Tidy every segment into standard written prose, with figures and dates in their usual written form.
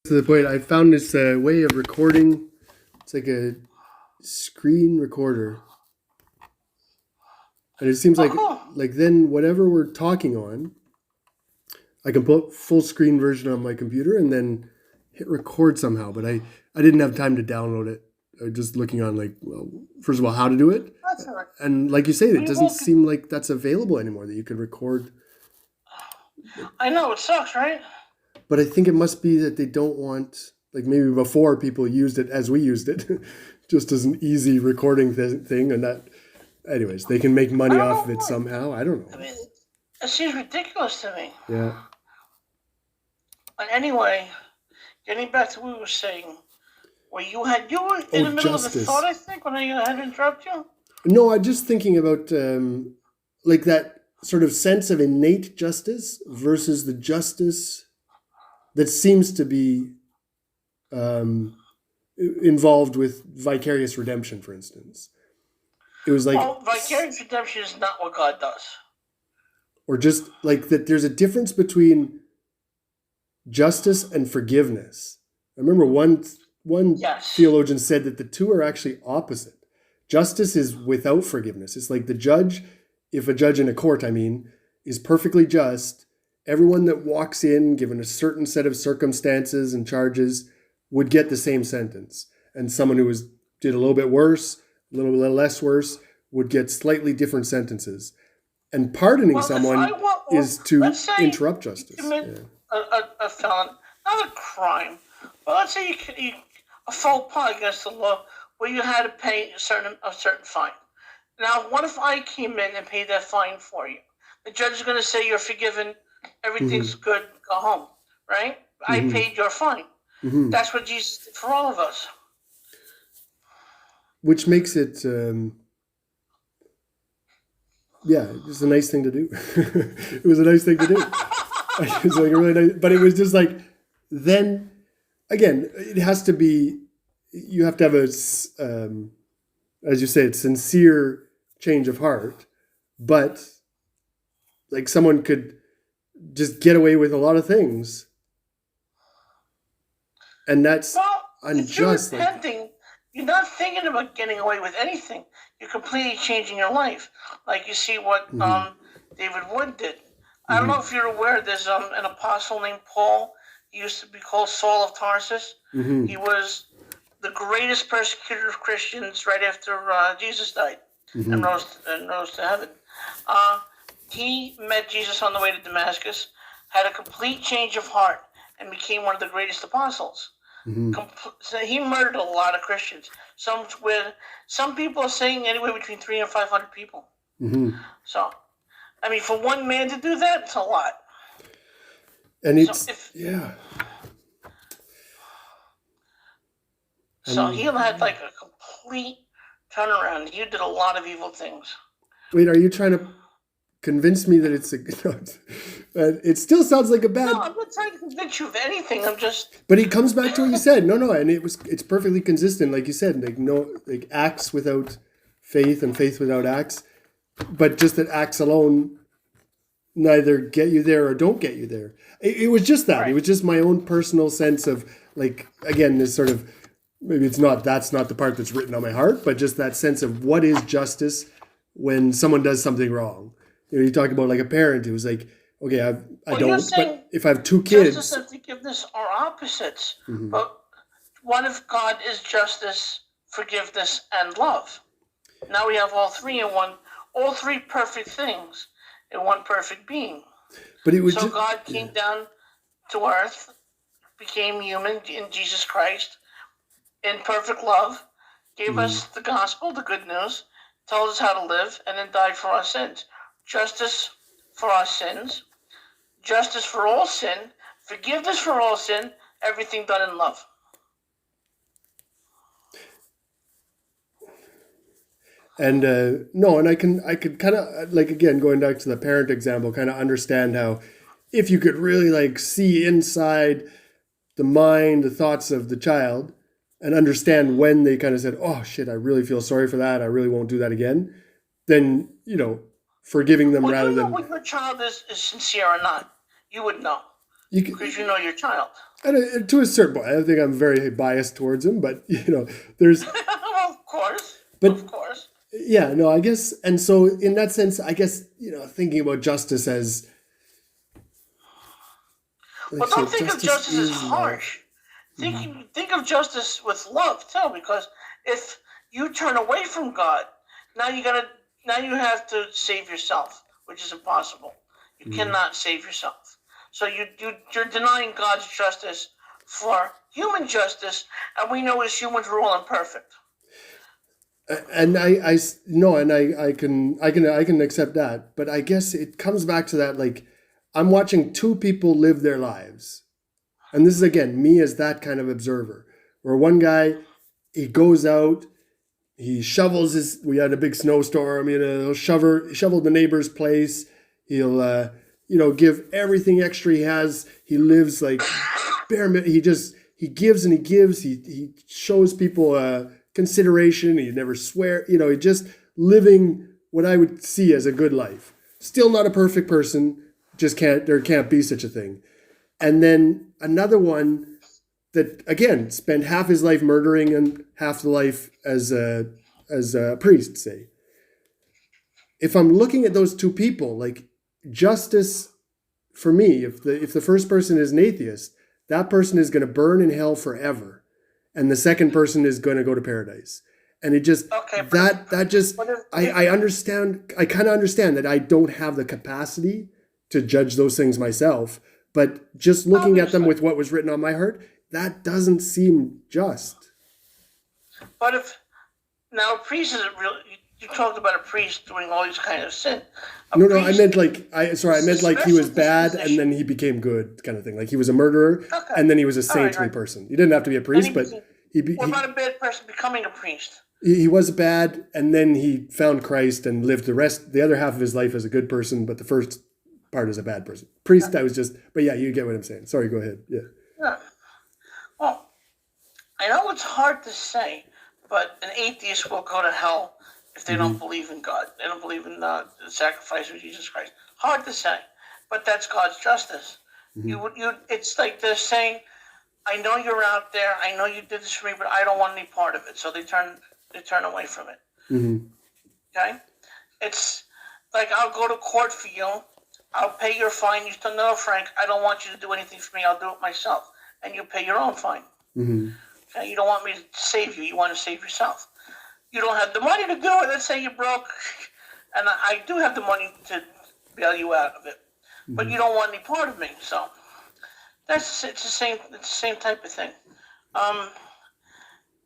To the point, I found this way of recording. It's like a screen recorder, and it seems like Oh, then whatever we're talking on, I can put full screen version on my computer and then hit record somehow. But I didn't have time to download it. I was just looking on well, first of all, how to do it, that's all right. and like you say, it We doesn't will. seem like that's available anymore. That you can record, I know it sucks, right? but I think it must be that they don't want, like, maybe before people used it as we used it, just as an easy recording thing, and that, anyways, they can make I money don't off of know it why. somehow. I don't I know. mean, it seems ridiculous to me. Yeah. But anyway, getting back to what we were saying, where you were in Oh, the middle of a thought, justice. I think, when I had to interrupt you. No, I'm just thinking about like that sort of sense of innate justice versus the justice that seems to be um, involved with vicarious redemption, for instance. It was like, Well, vicarious redemption is not what God does. or just like that there's a difference between justice and forgiveness. I remember one Yes. theologian said that the two are actually opposite. Justice is without forgiveness. It's like the judge, if a judge in a court, I mean, is perfectly just, everyone that walks in, given a certain set of circumstances and charges, would get the same sentence. And someone who did a little bit worse, a little bit less worse, would get slightly different sentences. And pardoning Well, someone is to let's say interrupt you justice. commit Yeah. a felon, not a crime, but let's say you a faux pas against the law where you had to pay a certain fine. Now, what if I came in and paid that fine for you? The judge is going to say you're forgiven, everything's good, go home, right? I paid your fine. That's what Jesus did for all of us. Which makes it, yeah, it's a nice thing to do. It was a nice thing to do. It was like a really nice, but it was just like, then again, it has to be, you have to have a, as you say, a sincere change of heart, but like someone could just get away with a lot of things, and that's Well, if you're unjust. Like, repenting, you're not thinking about getting away with anything. You're completely changing your life. Like you see what David Wood did. I don't know if you're aware, there's an apostle named Paul. He used to be called Saul of Tarsus. He was the greatest persecutor of Christians right after Jesus died and rose to heaven. He met Jesus on the way to Damascus, had a complete change of heart, and became one of the greatest apostles. So he murdered a lot of Christians. Some people are saying anywhere between 300 and 500 people. So, I mean, for one man to do that, it's a lot. and it's, So if yeah. so, he had like a complete turnaround. He did a lot of evil things. Wait, are you trying to convince me that it's a, it still sounds like a bad, No, I'm not trying to convince you of anything. I'm just but it comes back to what you said. No, and it's perfectly consistent, like you said, like no, like acts without faith and faith without acts, but just that acts alone neither get you there or don't get you there. It was just that. It right. was just my own personal sense of, like, again, this sort of, maybe that's not the part that's written on my heart, but just that sense of what is justice when someone does something wrong. You talk about like a parent who's like, okay, I Well, you're don't, saying but if I have two justice kids, and forgiveness are opposites. But what if God is justice, forgiveness, and love? Now we have all three in one, all three perfect things in one perfect being. but it was So just, God came down to earth, became human in Jesus Christ, in perfect love, gave us the gospel, the good news, told us how to live, and then died for our sins. Justice for our sins, justice for all sin, forgiveness for all sin, everything done in love. and no, and I could kind of, like, again, going back to the parent example, kind of understand how if you could really like see inside the mind, the thoughts of the child, and understand when they kind of said, oh shit, I really feel sorry for that, I really won't do that again, then, forgiving them Well, rather you know than, when your child is sincere or not. You would know you could, because you know your child. And to a certain point, I think I'm very biased towards him, but there's, Well, of course, but of course. yeah, no, I guess, and so in that sense, I guess thinking about justice as, like Well, you don't said, think of justice justice as is love. harsh. Hmm. Think of justice with love too, because if you turn away from God, now you gotta now you have to save yourself, which is impossible. You Hmm. cannot save yourself. So you're denying God's justice for human justice, and we know as humans we're all imperfect. And no, and I can accept that, but I guess it comes back to that, like, I'm watching two people live their lives, and this is again me as that kind of observer, where one guy, he goes out, he shovels his. We had a big snowstorm. He'll shovel the neighbor's place. He'll give everything extra he has. He lives like bare. He gives and he gives. He shows people consideration. He never swear. He just living what I would see as a good life. Still not a perfect person. Just can't. There can't be such a thing. And then another one that again spent half his life murdering and half the life as a priest, say. If I'm looking at those two people, like, justice for me, if the first person is an atheist, that person is going to burn in hell forever, and the second person is going to go to paradise. And it just Okay, that just but I understand. I kind of understand that I don't have the capacity to judge those things myself, but just looking at them obviously, with what was written on my heart, that doesn't seem just. but if now a priest is a real. You talked about a priest doing all these kind of sin. A No, I priest meant like I is a meant like he was special bad and disposition. then he became good, kind of thing. Like he was a murderer Okay, and then he was a all right, all saintly right. person. He didn't have to be a Then he priest, but became. he What he about a bad person becoming a priest? he was bad and then he found Christ and lived the other half of his life as a good person, but the first part is a bad person. Priest, I was just, but yeah, you get what I'm saying. Sorry, go ahead. Yeah. Yeah. Well, I know it's hard to say, but an atheist will go to hell if they don't Hmm. believe in God. They don't believe in the sacrifice of Jesus Christ. Hard to say, but that's God's justice. Hmm. It's like they're saying, "I know you're out there. I know you did this for me, but I don't want any part of it." So they turn away from it. Hmm. Okay, it's like I'll go to court for you. I'll pay your fine. You still know, Frank. I don't want you to do anything for me. I'll do it myself, and you pay your own fine. Hmm. Okay, you don't want me to save you. You want to save yourself. You don't have the money to do it. Let's say you're broke, and I do have the money to bail you out of it, but Hmm. you don't want any part of me. So it's the same type of thing. Um,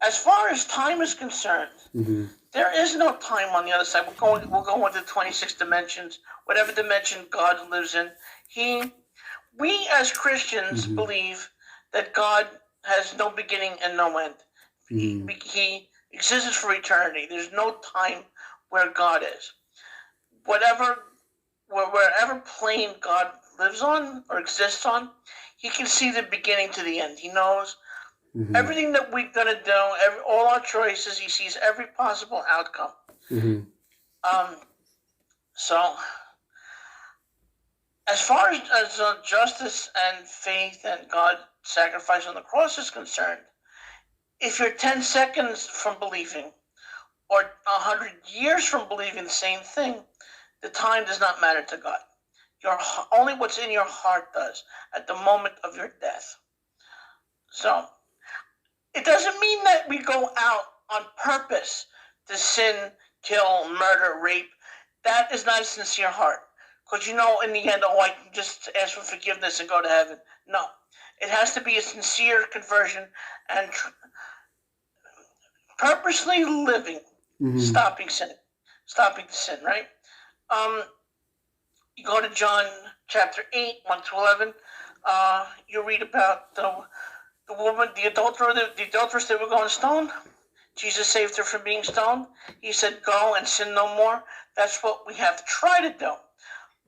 as far as time is concerned, Hmm. there is no time on the other side. We'll go into 26 dimensions, whatever dimension God lives in. We as Christians Hmm. believe that God has no beginning and no end. He, Hmm. he exists for eternity. There's no time where God is. Whatever, wherever plane God lives on or exists on, He can see the beginning to the end. He knows Hmm. everything that we're gonna do, all our choices. He sees every possible outcome. Hmm. Um, so as far as justice and faith and God's sacrifice on the cross is concerned, if you're 10 seconds from believing or 100 years from believing the same thing, the time does not matter to God. Only what's in your heart does at the moment of your death. So it doesn't mean that we go out on purpose to sin, kill, murder, rape. That is not a sincere heart. Because in the end, I can just ask for forgiveness and go to heaven. No. It has to be a sincere conversion and purposely living, Hmm. stopping sin, stopping the sin, right? Um, you go to John chapter 8, 1 to 11. You read about the woman, the adulteress that were going to stone. Jesus saved her from being stoned. He said, "Go and sin no more." That's what we have to try to do.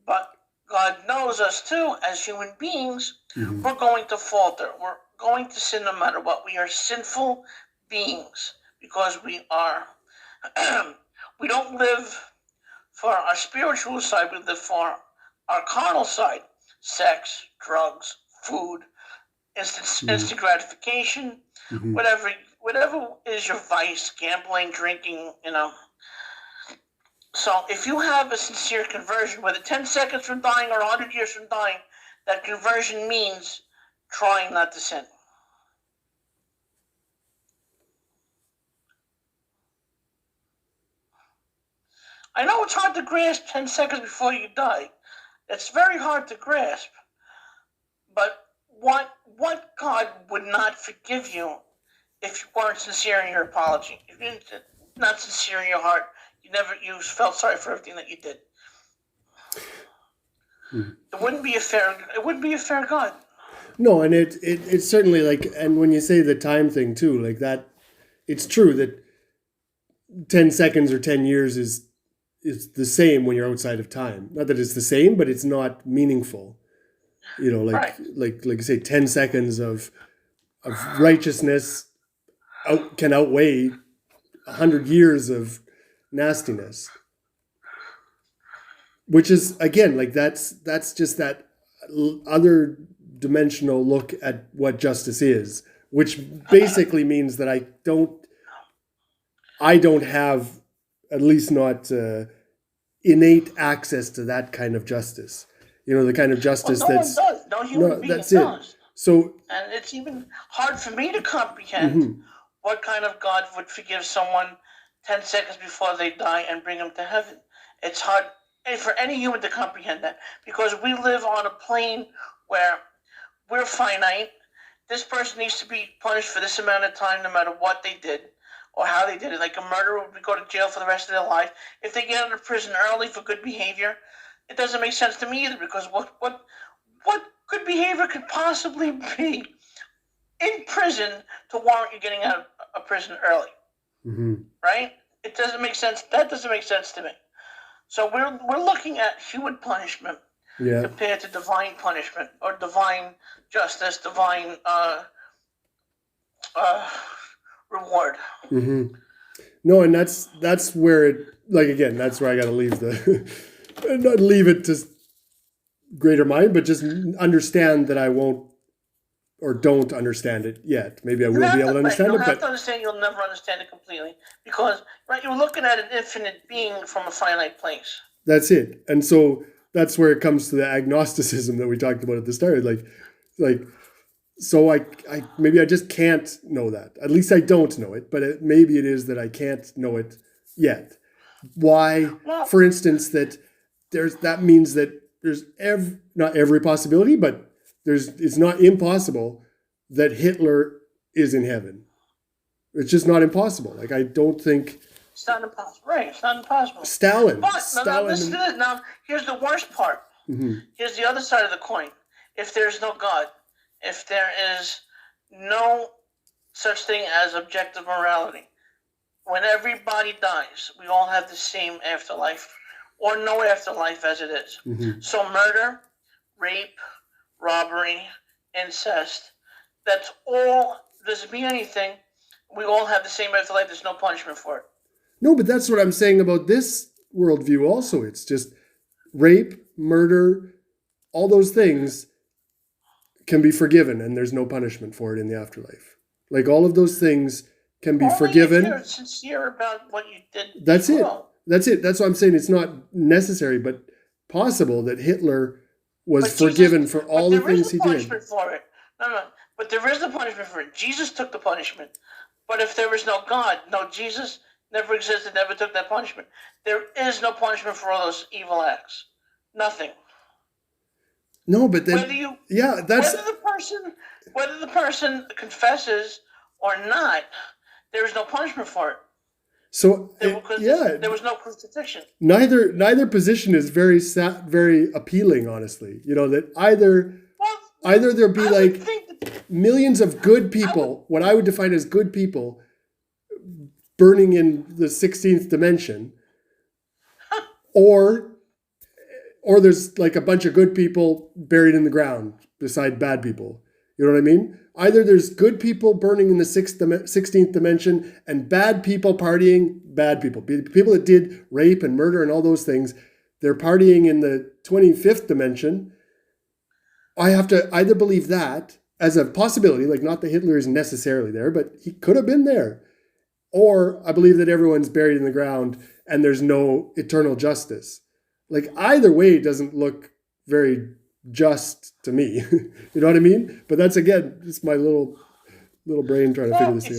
But God knows us too, as human beings. Hmm. We're going to falter. We're going to sin no matter what. We are sinful beings because we are. We don't live for our spiritual side. We live for our carnal side: sex, drugs, food, instant gratification, Mm-hmm. whatever is your vice, gambling, drinking, So if you have a sincere conversion, whether 10 seconds from dying or 100 years from dying, that conversion means trying not to sin. I know it's hard to grasp 10 seconds before you die. It's very hard to grasp. But what God would not forgive you if you weren't sincere in your apology? If you're not sincere in your heart, you felt sorry for everything that you did. It wouldn't be a fair God. No, and it's certainly like, and when you say the time thing too, like that, it's true that 10 seconds or 10 years is the same when you're outside of time. Not that it's the same, but it's not meaningful. Right. like you say, 10 seconds of righteousness can outweigh 100 years of nastiness. Which is, again, like that's just that other dimensional look at what justice is, which basically means that I don't have, at least not innate access to that kind of justice. The kind of justice Well, no that's one does. No human being that's does. it. So, And it's even hard for me to comprehend what kind of God would forgive someone 10 seconds before they die and bring them to heaven. It's hard for any human to comprehend that, because we live on a plane where we're finite. This person needs to be punished for this amount of time no matter what they did or how they did it. Like a murderer would go to jail for the rest of their life. If they get out of prison early for good behavior, it doesn't make sense to me either, because what good behavior could possibly be in prison to warrant you getting out of prison early? Right? It doesn't make sense. That doesn't make sense to me. So we're looking at human punishment compared to divine punishment or divine justice, divine reward. No, and that's where it, like, again, that's where I got to leave not leave it to greater mind, but just understand that I won't or don't understand it yet. Maybe I will be able to understand it, but you have to understand you'll never understand it completely, because you're looking at an infinite being from a finite place. That's it. And so that's where it comes to the agnosticism that we talked about at the start. So I maybe I just can't know that. At least I don't know it, but maybe it is that I can't know it yet. Why? Well, for instance, that means that there's not every possibility, but it's not impossible that Hitler is in heaven. It's just not impossible. Like, I don't think it's not impossible. Right? It's not impossible. Stalin. But listen to this. Now, here's the worst part. Here's the other side of the coin. If there's no God, if there is no such thing as objective morality, when everybody dies, we all have the same afterlife, or no afterlife as it is. So murder, rape, robbery, incest, that's all, doesn't mean anything. We all have the same afterlife. There's no punishment for it. No, but that's what I'm saying about this worldview also. It's just rape, murder, all those things can be forgiven, and there's no punishment for it in the afterlife. Like, all of those things can be forgiven. If you're sincere about what you did. That's it. That's it. That's what I'm saying. It's not necessary, but possible that Hitler was forgiven for all the things he did. There is a punishment for it. No. But there is a punishment for it. Jesus took the punishment. But if there was no God, no Jesus, never existed, never took that punishment, there is no punishment for all those evil acts. Nothing. No, but then whether the person confesses or not, there is no punishment for it. So there was no crucifixion. Neither position is very appealing, honestly. That either there'll be millions of good people, what I would define as good people, burning in the 16th dimension, or there's like a bunch of good people buried in the ground beside bad people. You know what I mean? Either there's good people burning in the 16th dimension and bad people partying, bad people. People that did rape and murder and all those things, they're partying in the 25th dimension. I have to either believe that as a possibility, like not that Hitler is necessarily there, but he could have been there. Or I believe that everyone's buried in the ground and there's no eternal justice. Like either way doesn't look very just to me. You know what I mean? But that's again just my little brain trying to figure this out.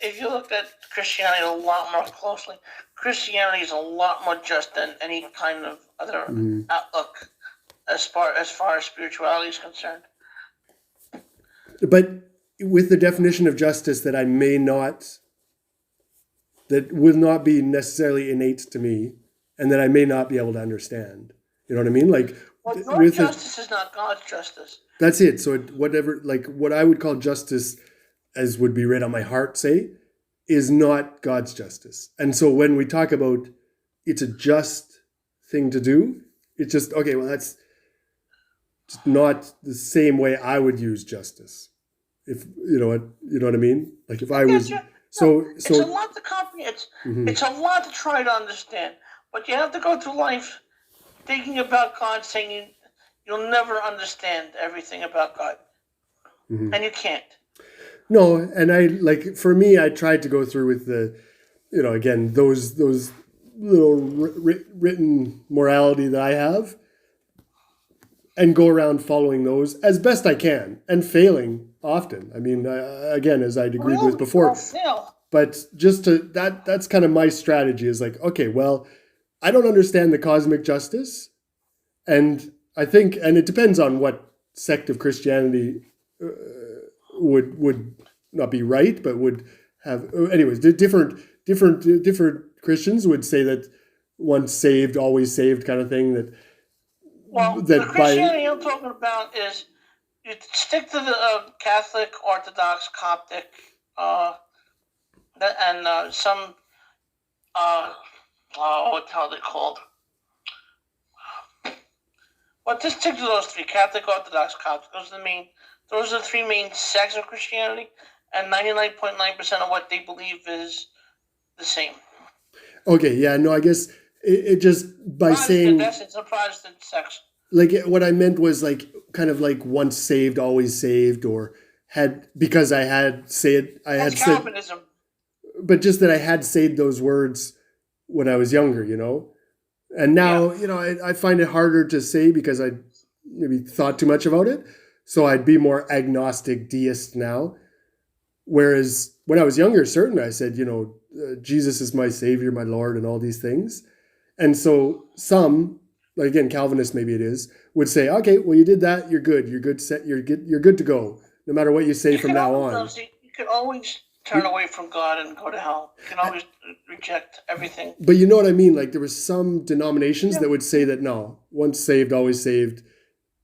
If you look at Christianity a lot more closely, Christianity is a lot more just than any kind of other outlook as far as spirituality is concerned. But with the definition of justice that will not be necessarily innate to me, and that I may not be able to understand. You know what I mean? Like, your justice is not God's justice. That's it. So whatever, like what I would call justice, as would be read on my heart, say, is not God's justice. And so when we talk about it's a just thing to do, it's just okay. Well, that's just not the same way I would use justice. If you know what I mean. Like if I was. It's a lot to comprehend. It's a lot to try to understand. But you have to go through life thinking about God, saying you'll never understand everything about God, and you can't. No, and for me, I tried to go through with the, again those little written morality that I have, and go around following those as best I can, and failing often. I mean, again, as I'd agreed with before. But just that's kind of my strategy is like, okay, well, I don't understand the cosmic justice. And I think, and it depends on what sect of Christianity would not be right, but would have, anyways, different Christians would say that once saved, always saved kind of thing. The Christianity I'm talking about is you stick to the Catholic, Orthodox, Coptic, and some, what are they called? Well, just stick to those three: Catholic, Orthodox, Coptic. Those are the three main sects of Christianity, and 99.9% of what they believe is the same. Okay, yeah, no, I guess it just by saying it's a Protestant sect. Like what I meant was like kind of like once saved, always saved, or had because I had said I had said. Calvinism. But just that I had said those words when I was younger, and now I find it harder to say because I maybe thought too much about it. So I'd be more agnostic deist now. Whereas when I was younger, certainly I said, Jesus is my Savior, my Lord, and all these things. And so some, like again, Calvinist maybe it is, would say, okay, well you did that, you're good, you're good to go, no matter what you say from now on. You can always turn away from God and go to hell. You can always reject everything. But you know what I mean? Like there were some denominations that would say that no, once saved, always saved.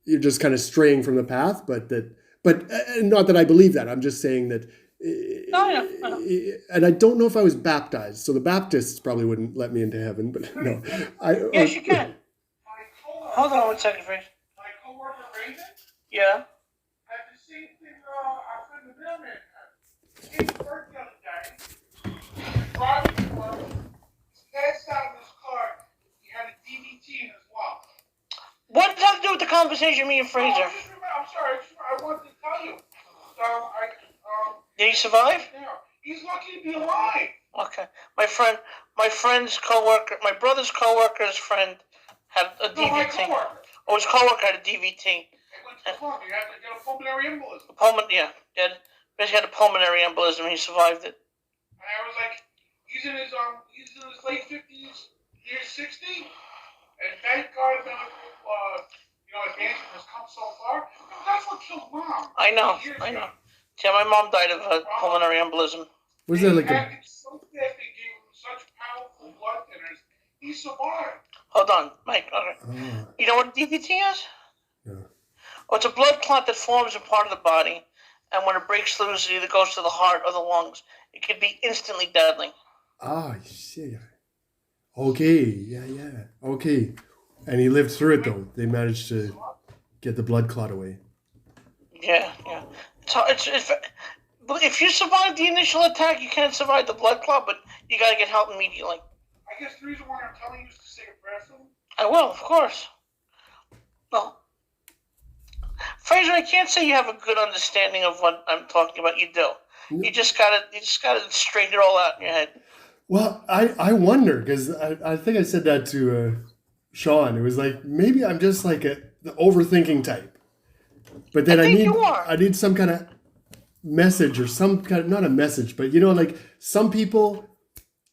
You're just kind of straying from the path, but not that I believe that. I'm just saying that. And I don't know if I was baptized, so the Baptists probably wouldn't let me into heaven. But no, yes, you can. Hold on 1 second, please. My coworker Raymond. Yeah. Had the same thing. Our friend the mailman had. He came to work the other day. Driving to work. His passed out in his car. He had a DVT in his wallet. What does that have to do with the conversation me and Fraser? I'm sorry. I wanted to tell you. Did he survive? Yeah. He's lucky to be alive. Okay. My friend's coworker, my brother's coworker's friend had a DVT. His coworker had a DVT. He had a pulmonary embolism. Basically had a pulmonary embolism. He survived it. And I was like, he's in his late 50s, near 60, and thank God advancement has come so far. That's what killed Mom. I know. Yeah, my mom died of a pulmonary embolism. Was that like so fast they gave him such powerful blood thinners, he survived. Hold on, Mike. Okay. You know what a DVT is? Yeah. Oh, it's a blood clot that forms a part of the body, and when it breaks loose, it either goes to the heart or the lungs. It could be instantly deadly. Ah, shit. Okay, yeah. Okay. And he lived through it, though. They managed to get the blood clot away. Yeah. So if you survive the initial attack, you can't survive the blood clot, but you got to get help immediately. I guess the reason why I'm telling you is to say a prayer for him. I will, of course. Well, Fraser, I can't say you have a good understanding of what I'm talking about. You do. You just gotta straighten it all out in your head. Well, I wonder because I think I said that to Sean. It was like maybe I'm just like the overthinking type, but then I think need you are. I need some kind of message or some kind of, not a message, but like some people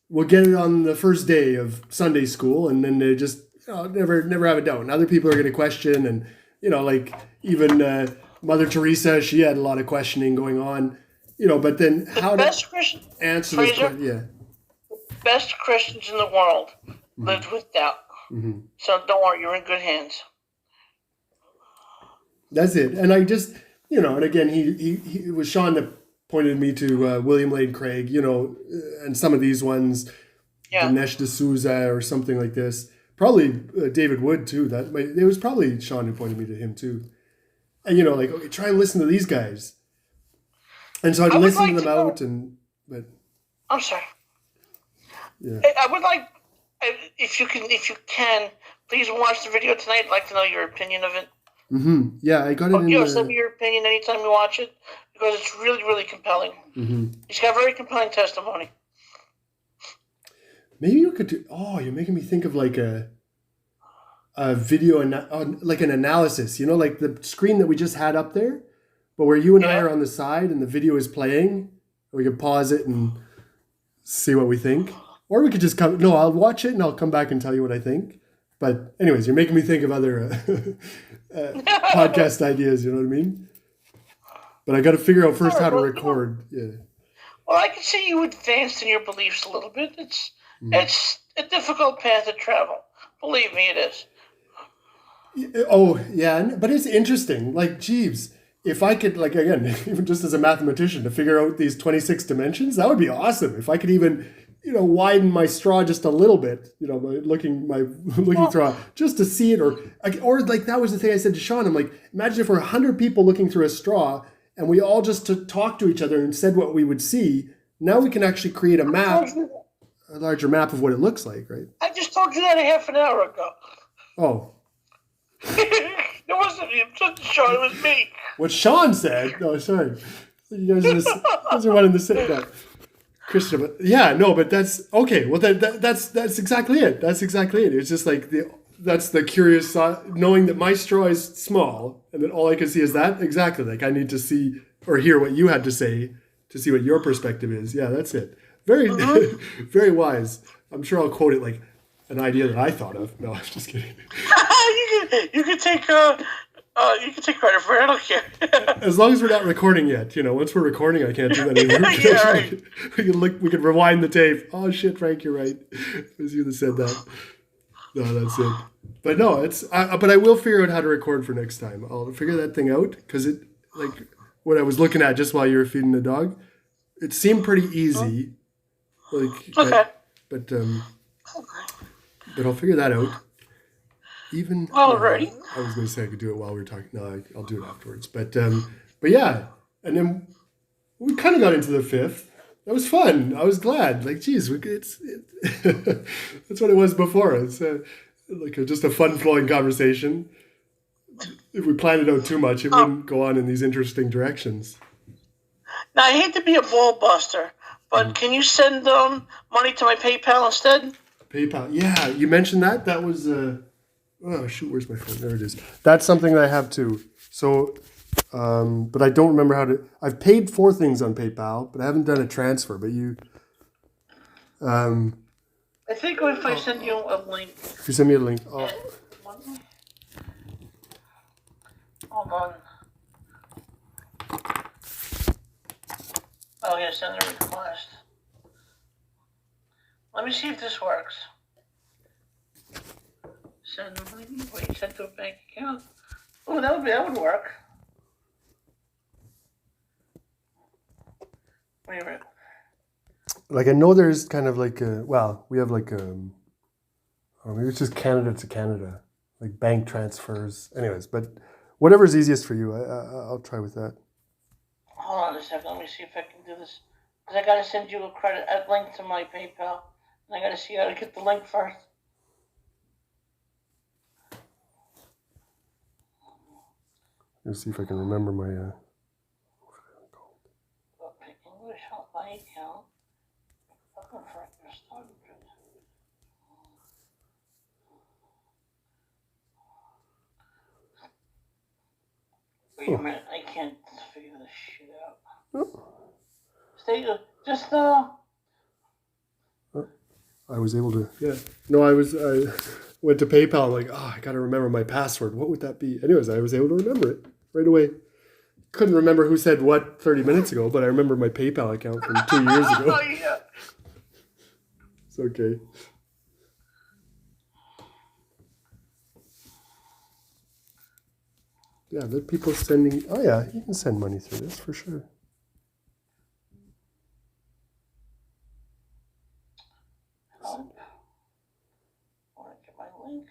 will get it on the first day of Sunday school and then they just never have a doubt. And other people are going to question, and like even Mother Teresa, she had a lot of questioning going on. But then how to answer this question? Yeah. Best Christians in the world lived with doubt. Mm-hmm. So don't worry, you're in good hands. That's it. And I just, and again, he it was Sean that pointed me to William Lane Craig, and some of these ones, Dinesh D'Souza or something like this. Probably David Wood too. It was probably Sean who pointed me to him too. And like, okay, try and listen to these guys. And so I'd listen to them out, but I'm sorry. Yeah. I would like, if you can, please watch the video tonight. I'd like to know your opinion of it. Mm-hmm. Yeah, I got it. Send me your opinion anytime you watch it, because it's really, really compelling. Mm-hmm. He's got very compelling testimony. Maybe you could do. Oh, you're making me think of like a video like an analysis. Like the screen that we just had up there, but where you and I are on the side and the video is playing. We could pause it and see what we think, or we could just come. No, I'll watch it and I'll come back and tell you what I think. But anyways, you're making me think of other podcast ideas. You know what I mean? But I got to figure out first how to record. Yeah. Well, I can see you advanced in your beliefs a little bit. It's a difficult path to travel. Believe me, it is. Oh yeah, but it's interesting. Like, Jeeves, if I could, like, again, even just as a mathematician, to figure out these 26 dimensions, that would be awesome. If I could even, widen my straw just a little bit, by looking through just to see it, or like that was the thing I said to Sean. I'm like, imagine if we're 100 people looking through a straw and we all just talk to each other and said what we would see. Now we can actually create a map, a larger map of what it looks like, right? I just told you that a half an hour ago. Oh. It wasn't you, Sean. It was me. What Sean said. No, sorry. You guys are one in the same. No. Christian, but but that's okay. Well, that's exactly it. That's exactly it. It's just like that's the curious thought, knowing that my straw is small and that all I can see is that. Exactly. Like I need to see or hear what you had to say to see what your perspective is. Yeah, that's it. Very, very wise. I'm sure I'll quote it like an idea that I thought of. No, I'm just kidding. You can take credit for it. I don't care. As long as we're not recording yet, once we're recording, I can't do that anymore. Right. We can rewind the tape. Oh shit, Frank, you're right. It was you that said that. No, that's it. But no, but I will figure out how to record for next time. I'll figure that thing out because it, like what I was looking at just while you were feeding the dog, it seemed pretty easy. But I'll figure that out. Even already. I was going to say I could do it while we were talking. No, I'll do it afterwards. But yeah, and then we kind of got into the fifth. That was fun. I was glad. Like, geez, that's what it was before. It's just a fun flowing conversation. If we planned it out too much, it wouldn't go on in these interesting directions. Now, I hate to be a ball buster, but can you send money to my PayPal instead? PayPal, yeah. You mentioned that. That was. Oh shoot! Where's my phone? There it is. That's something that I have too. So, but I don't remember how to. I've paid for things on PayPal, but I haven't done a transfer. But you. I think if I send you a link. If you send me a link. Oh. Hold on. Oh yeah, send a request. Let me see if this works. Send money. Wait, send to a bank account. Oh, that would work. Wait a minute. Like I know there's kind of like we have like or maybe it's just Canada to Canada, like bank transfers. Anyways, but whatever's easiest for you, I'll try with that. Hold on a second. Let me see if I can do this. Because I got to send you a link to my PayPal. And I got to see how to get the link first. Let's see if I can remember my. Okay, English help my account. Fucking frick, there's time. Wait a minute, I can't figure this shit out. Oh, Stay, just I was able to. Yeah. No, I went to PayPal. I'm like, oh, I gotta remember my password. What would that be? Anyways, I was able to remember it right away. Couldn't remember who said what 30 minutes ago, but I remember my PayPal account from 2 years ago. Oh yeah. It's okay. Yeah, let people sending. Oh yeah, you can send money through this for sure. Oh. I want to get my link.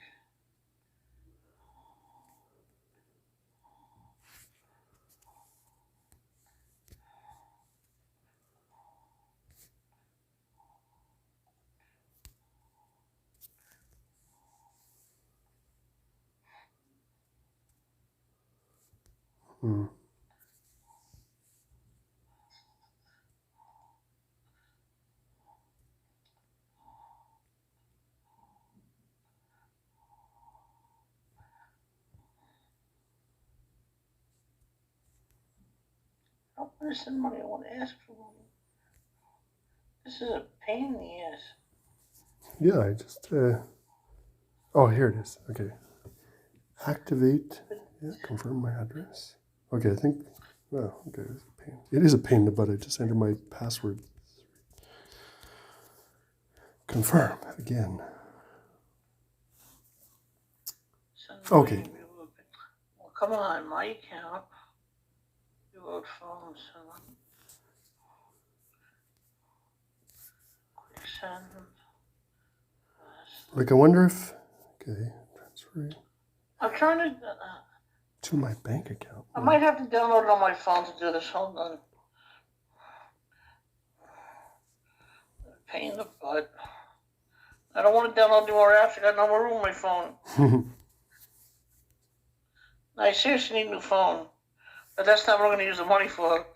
Hmm. I don't want to send money. I want to ask for money. This is a pain in the ass. Yeah, I just. Oh, here it is. Okay. Activate. Yeah, confirm my address. Okay, I think. Oh, okay. It's a pain. It is a pain in the butt. I just enter my password. Confirm again. Send Okay. money. Well, come on, my account. You vote phone, so quick send. Like, I wonder if. Okay, transfer I'm trying to. to my bank account. I might have to download it on my phone to do this. Hold on. Pain in the butt. I don't want to download any more apps. I got no more room on my phone. I seriously need a new phone. But that's not what I'm going to use the money for.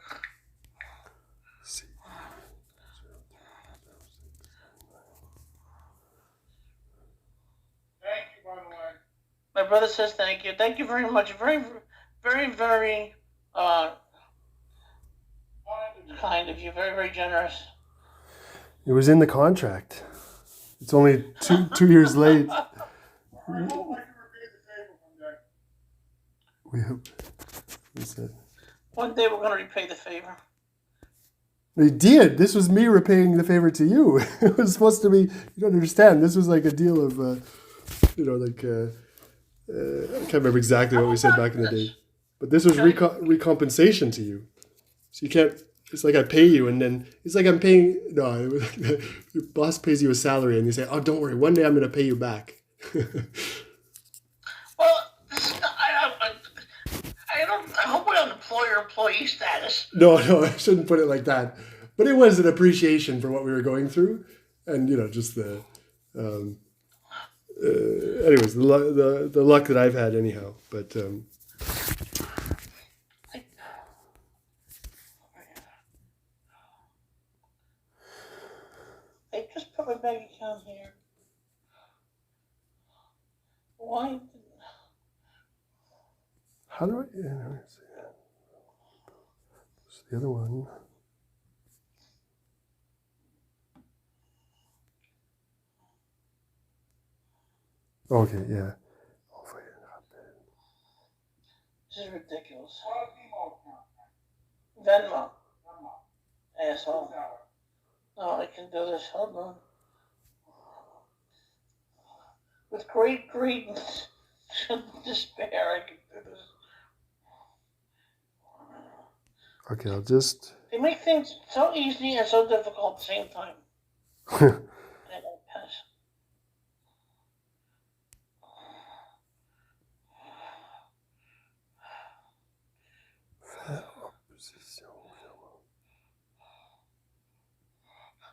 See. Thank you, by the way. My brother says thank you. Thank you very much. Very, very, very kind of you. Very, very generous. It was in the contract. It's only two years late. I hope I can repay the favor one day. We hope. What's that? One day we're going to repay the favor. They did. This was me repaying the favor to you. It was supposed to be. You don't understand. This was like a deal of, like. I can't remember exactly what we said back in the day, but this was recompensation to you. So you can't. It's like I pay you, and then it's like I'm paying. No, your boss pays you a salary, and you say, "Oh, don't worry. One day I'm going to pay you back." Well, I hope we're on employer-employee status. No, I shouldn't put it like that. But it was an appreciation for what we were going through, and just the. Anyways, the luck that I've had, anyhow. But I just put my bank account here. Why? how do I? Yeah, let me see. What's the other one? Okay, yeah. This is ridiculous. What email account? Venmo, Come on. asshole. No, I can do this. Hold on. With great despair, I can do this. Okay, I'll just. They make things so easy and so difficult at the same time. I don't pass.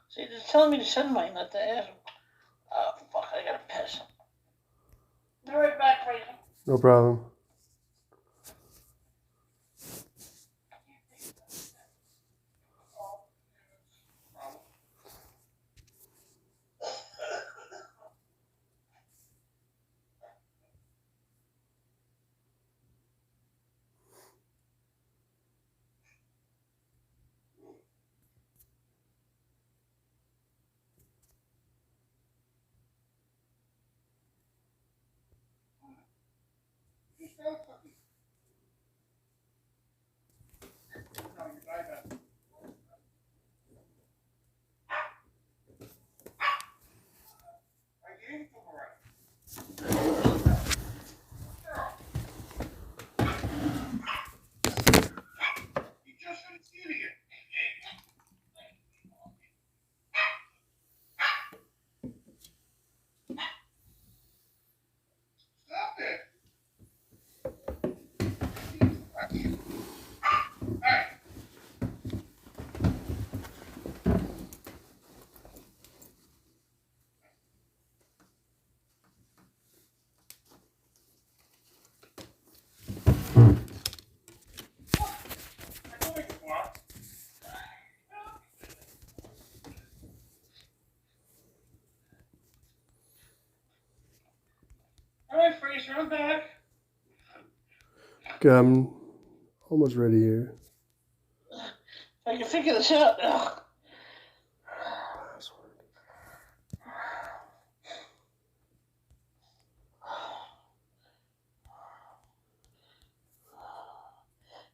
See, they're telling me to send money, not to ask. Oh, fuck, I gotta piss. Be right back, Fraser. No problem. just an idiot. Stop it. Hey. I don't make a walk. All right, Fraser, I'm back. Okay, I'm almost ready here. I can figure this out now.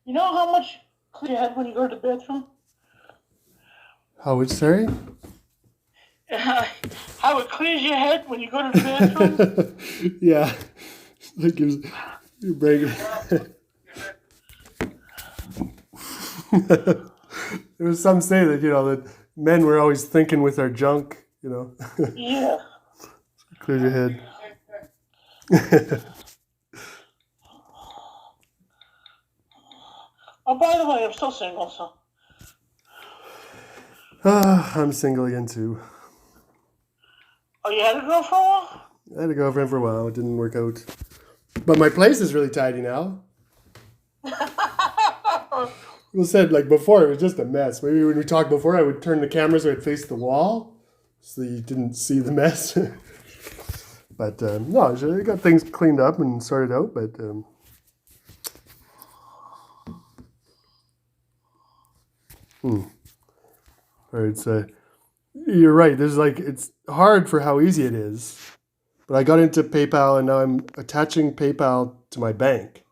You know how much clean you had when you go to the bathroom? How which, sorry? How it clears your head when you go to the bathroom? Yeah. Like you're breaking. There was some say that, that men were always thinking with our junk, Yeah. Clear your head. Oh, by the way, I'm still single, so. I'm single again too. Oh, you had a girl for a while? I had a girlfriend for a while. It didn't work out. But my place is really tidy now. People said, like, before, it was just a mess. Maybe when we talked before, I would turn the camera so I'd face the wall so you didn't see the mess. But, no, I got things cleaned up and sorted out, but... All right, so you're right. It's hard for how easy it is. But I got into PayPal, and now I'm attaching PayPal to my bank.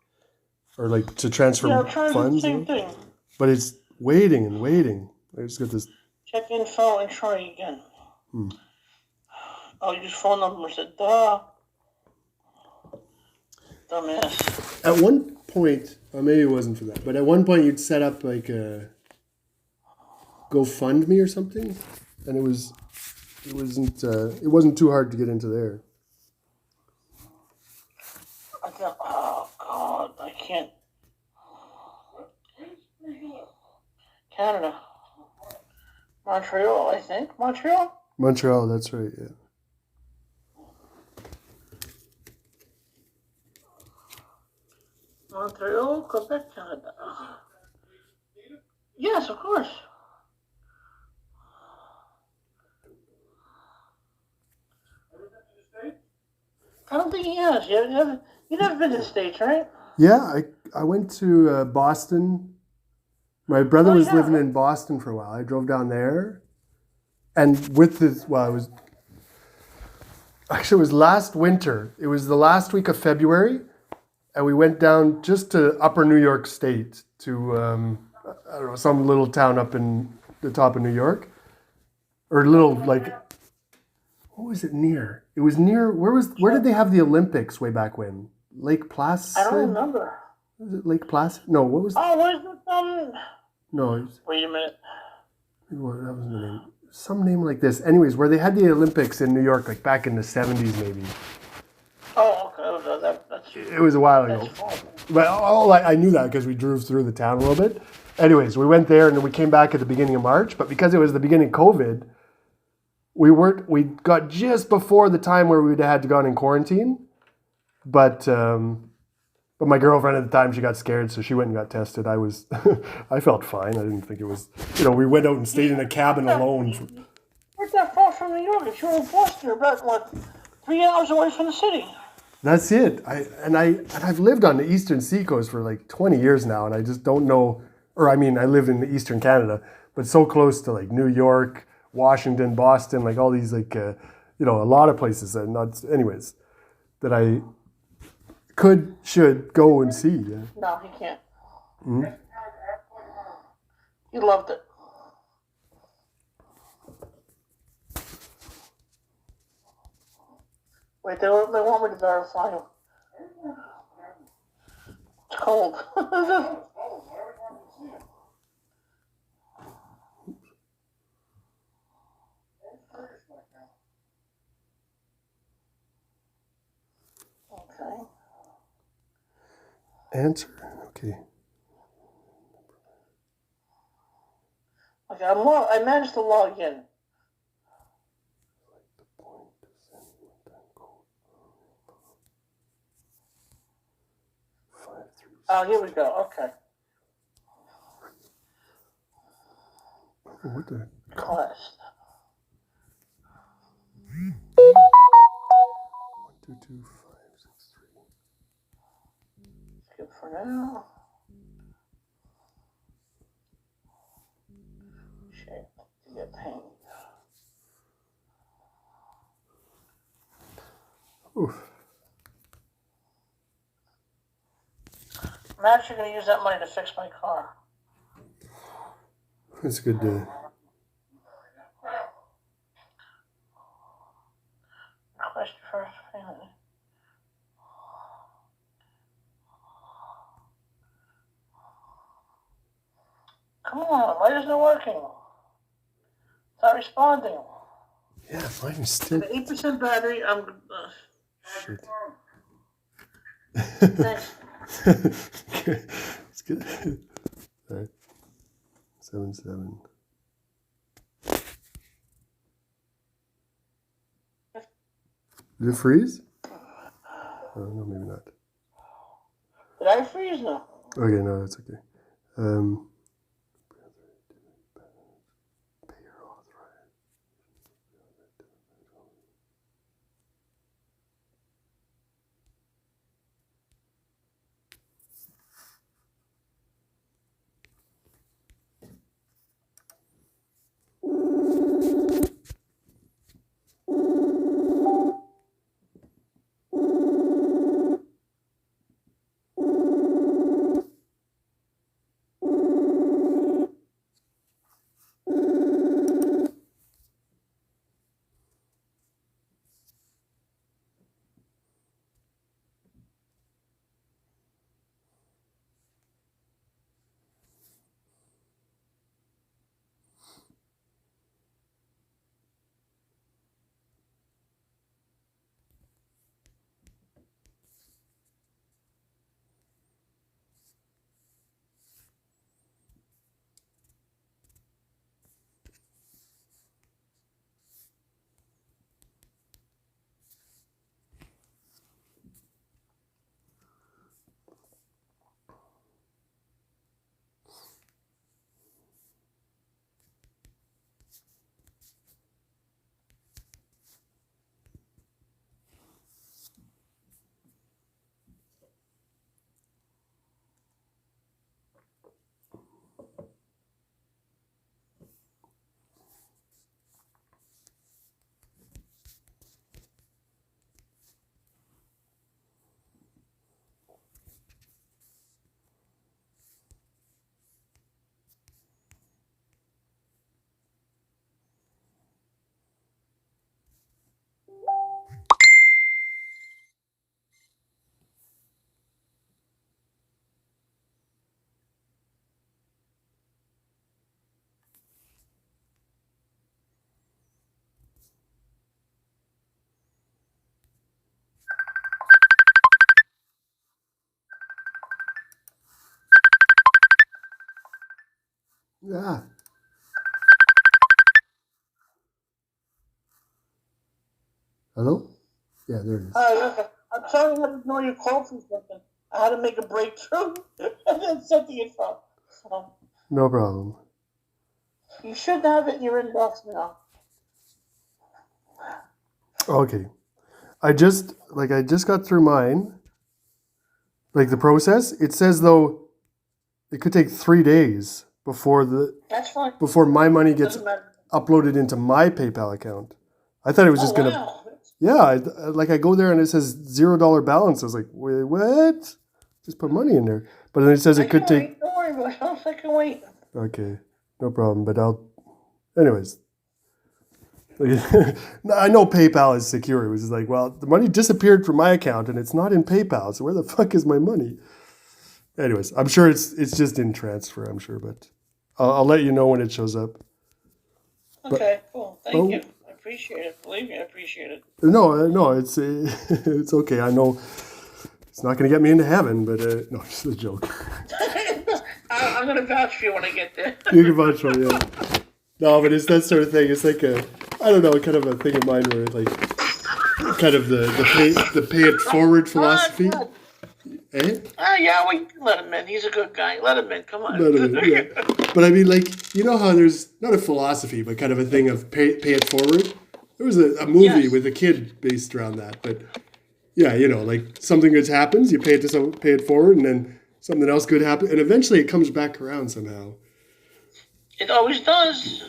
Or, like, to transfer Yeah, I'm trying to do the funds. same thing. But it's waiting and waiting. I just got this. Check info and try again. Oh, you use phone number. Said, duh. Dumbass. At one point, or maybe it wasn't for that, but at one point you'd set up like a GoFundMe or something, and it wasn't too hard to get into there. Oh, God, I can't. Canada. Montreal, I think. Montreal? Montreal, that's right, yeah. Montreal, Quebec, Canada. Yes, of course. I don't think he has. You've never been to the States, right? Yeah, I went to Boston. My brother was yeah. living in Boston for a while. I drove down there, and with this, it was last winter. It was the last week of February, and we went down just to Upper New York State to I don't know, some little town up in the top of New York, or little like. What was it near? It was near. Where did they have the Olympics way back when? Lake Placid? I don't remember. Was it Lake Placid? No, what was? Oh, what is it? No, it was, Wait a minute. what, that wasn't the name. Some name like this. Anyways, where they had the Olympics in New York, like back in the 70s, maybe. Oh, okay. That's It was a while ago. But I knew that because we drove through the town a little bit. Anyways, we went there and then we came back at the beginning of March. But because it was the beginning of COVID, we got just before the time where we'd had to go in quarantine. But my girlfriend at the time, she got scared, so she went and got tested. I felt fine. I didn't think it was, we went out and stayed in a cabin alone. Where's that far from New York? If you're in Boston, you're about, 3 hours away from the city. That's it. I've lived on the Eastern Seacoast for like 20 years now, and I just don't know, I live in Eastern Canada, but so close to like New York, Washington, Boston, like all these a lot of places, and not, anyways, that I should go and see. Yeah. No, he can't. Mhm. He loved it. Wait, they want me to verify him. It's cold. Okay. Answer. Okay. Okay, I managed to log in. Oh, here we go. Okay. What the? Quest. 122563. Skip for now. Shit. To get paid. Oof. I'm actually going to use that money to fix my car. That's good. Request your first payment. Come on, why isn't it working? It's not responding. Yeah, mine is still. 8% battery. I'm. Shit. Thanks. It's good. All right. 77. Did it freeze? Oh, no, maybe not. Did I freeze? No. Okay, no, that's okay. Payer authorized. Ah. Hello? Yeah, there it is. Okay. I'm sorry I had to ignore your call for a second. I had to make a breakthrough and then sent the info. So No problem. you should have it in your inbox now. Okay. I just got through mine. Like the process, it says though it could take 3 days before That's fine. my money gets Doesn't matter. uploaded into my PayPal account. I thought it was just Wow. Yeah, I go there and it says $0 balance. I was like, wait, what? Just put money in there. But then it says it could take. Don't worry about it. I can wait. Okay, no problem. But anyways. I know PayPal is secure. It was just like, well, the money disappeared from my account and it's not in PayPal. So where the fuck is my money? Anyways, I'm sure it's just in transfer. I'm sure, but I'll let you know when it shows up. Okay, cool. Thank you. I appreciate it. Believe me, I appreciate it. No, it's it's okay. I know it's not going to get me into heaven, but no, it's a joke. I'm gonna vouch for you when I get there. You can vouch for it, yeah. No, but it's that sort of thing. It's like I don't know, kind of a thing of mine where like kind of the pay it forward philosophy. Eh? Yeah, we can let him in. He's a good guy. Let him in. Come on. Yeah. But I mean, like, you know how there's not a philosophy, but kind of a thing of pay it forward? There was a movie with a kid based around that. But yeah, you know, like something good happens, you pay it forward, and then something else good happens, and eventually it comes back around somehow. It always does.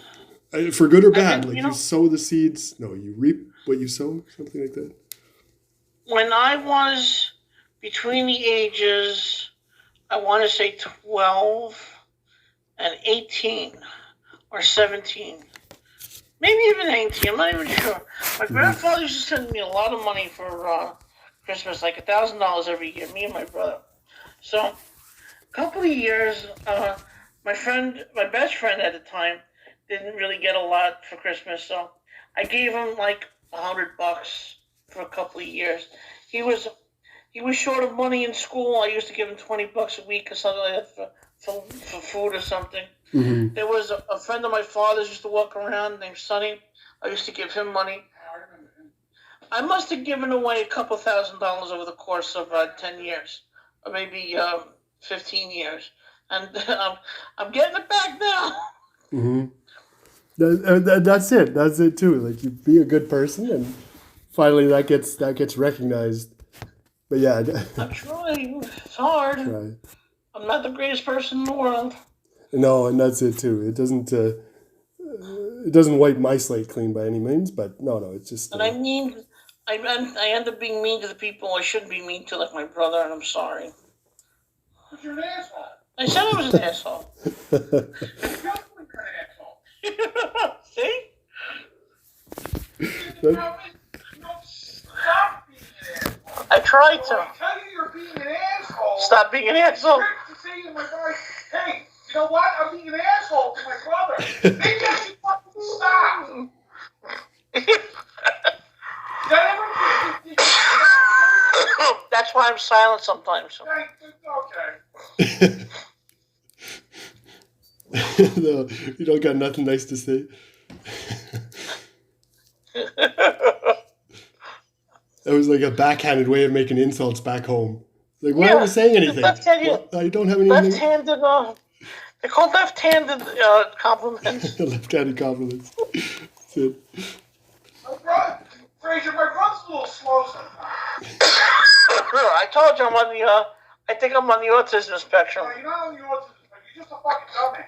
For good or bad. Like you sow the seeds. No, you reap what you sow, something like that. When I was between the ages, I want to say 12 and 18 or 17, maybe even 18. I'm not even sure. My grandfather used to send me a lot of money for Christmas, like $1,000 every year, me and my brother. So, a couple of years, my best friend at the time, didn't really get a lot for Christmas, so I gave him like $100 for a couple of years. He was short of money in school. I used to give him $20 a week or something like that for food or something. Mm-hmm. There was a friend of my father's used to walk around named Sonny. I used to give him money. I must have given away a couple $1,000 over the course of 10 years, or maybe 15 years, and I'm getting it back now. Mm-hmm. That's it. That's it too. Like you be a good person, and finally that gets recognized. But yeah, I'm trying. It's hard. Right. I'm not the greatest person in the world. No, and that's it too. It doesn't wipe my slate clean by any means, but no, it's just. And I end up being mean to the people I shouldn't be mean to, like my brother, and I'm sorry. But you're an asshole. I said I was an asshole. You're definitely an asshole. See? Stop being an asshole. I tried When to. I tell you you're being an asshole. Stop being an asshole. Quick to say to my guy, hey, you know what? I'm being an asshole to my brother. Maybe I should fucking stop. That's why I'm silent sometimes. Okay. No, you don't got nothing nice to say. That was like a backhanded way of making insults back home. Like, why are we saying anything? I don't have anything. Left-handed, they're called left-handed compliments. Left-handed compliments. That's it. My brother, Fraser, my brother's a little slow sometimes. I told you I think I'm on the autism spectrum. You're not on the autism, you're just a fucking dumbass.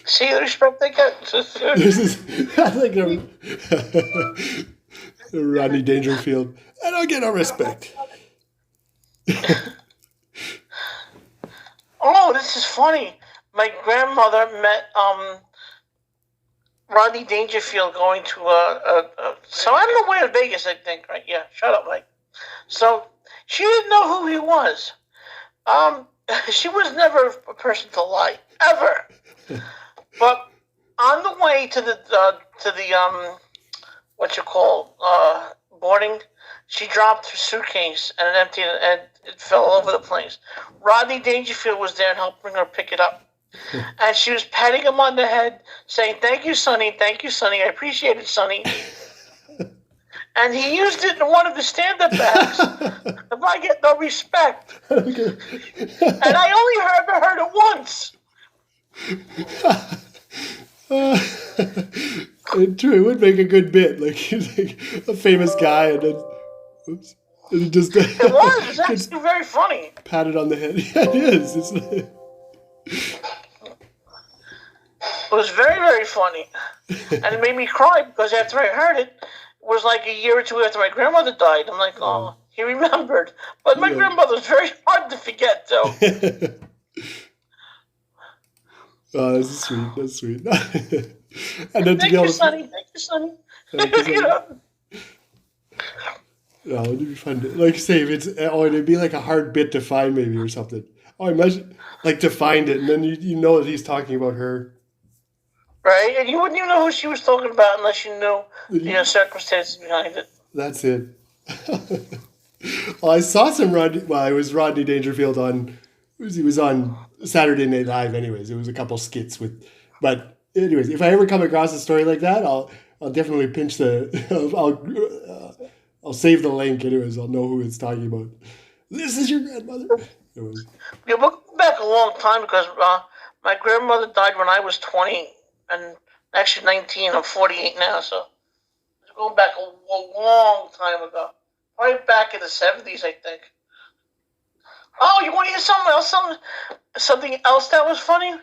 See the respect they get? This is like a Rodney Dangerfield. I don't get no respect. Oh, this is funny. My grandmother met Rodney Dangerfield going to so I don't know where in Vegas, I think, right? Yeah, shut up, Mike. So she didn't know who he was. She was never a person to lie, ever. But on the way to the boarding, she dropped her suitcase and it emptied and it fell all over the place. Rodney Dangerfield was there and helped bring her pick it up. And she was patting him on the head, saying, "Thank you, Sonny. Thank you, Sonny. I appreciate it, Sonny." And he used it in one of his stand-up acts. If I get no respect. And I only heard it once. True, it would make a good bit. Like he's like a famous guy, and then, whoops, and he just. It was actually very funny. Patted on the head. Yeah, it is. It's like... was very, very funny. And it made me cry because after I heard it, it was like a year or two after my grandmother died. I'm like, oh, he remembered. But my Yeah. grandmother's very hard to forget, though. Oh, that's sweet. That's sweet. And then to Thank be able you, to, Sonny. Thank you, Sonny. Thank you, Sonny. You know? oh, it'd be fun. Like, say if it's, oh, it'd be like a hard bit to find maybe or something. Oh, imagine like to find it, and then you know that he's talking about her. Right? And you wouldn't even know who she was talking about unless you knew, circumstances behind it. That's it. Well, I saw some Rodney. Well, it was Rodney Dangerfield on. He was on Saturday Night Live. Anyways, it was a couple skits with. But anyways, if I ever come across a story like that, I'll definitely pinch the. I'll save the link. Anyways, I'll know who it's talking about. This is your grandmother. Anyways. Yeah, we'll go back a long time because my grandmother died when I was 20 and actually 19. I'm 48 now, so it's going back a long time ago. Probably back in the 70s, I think. Oh, you want to hear something else? Something else that was funny?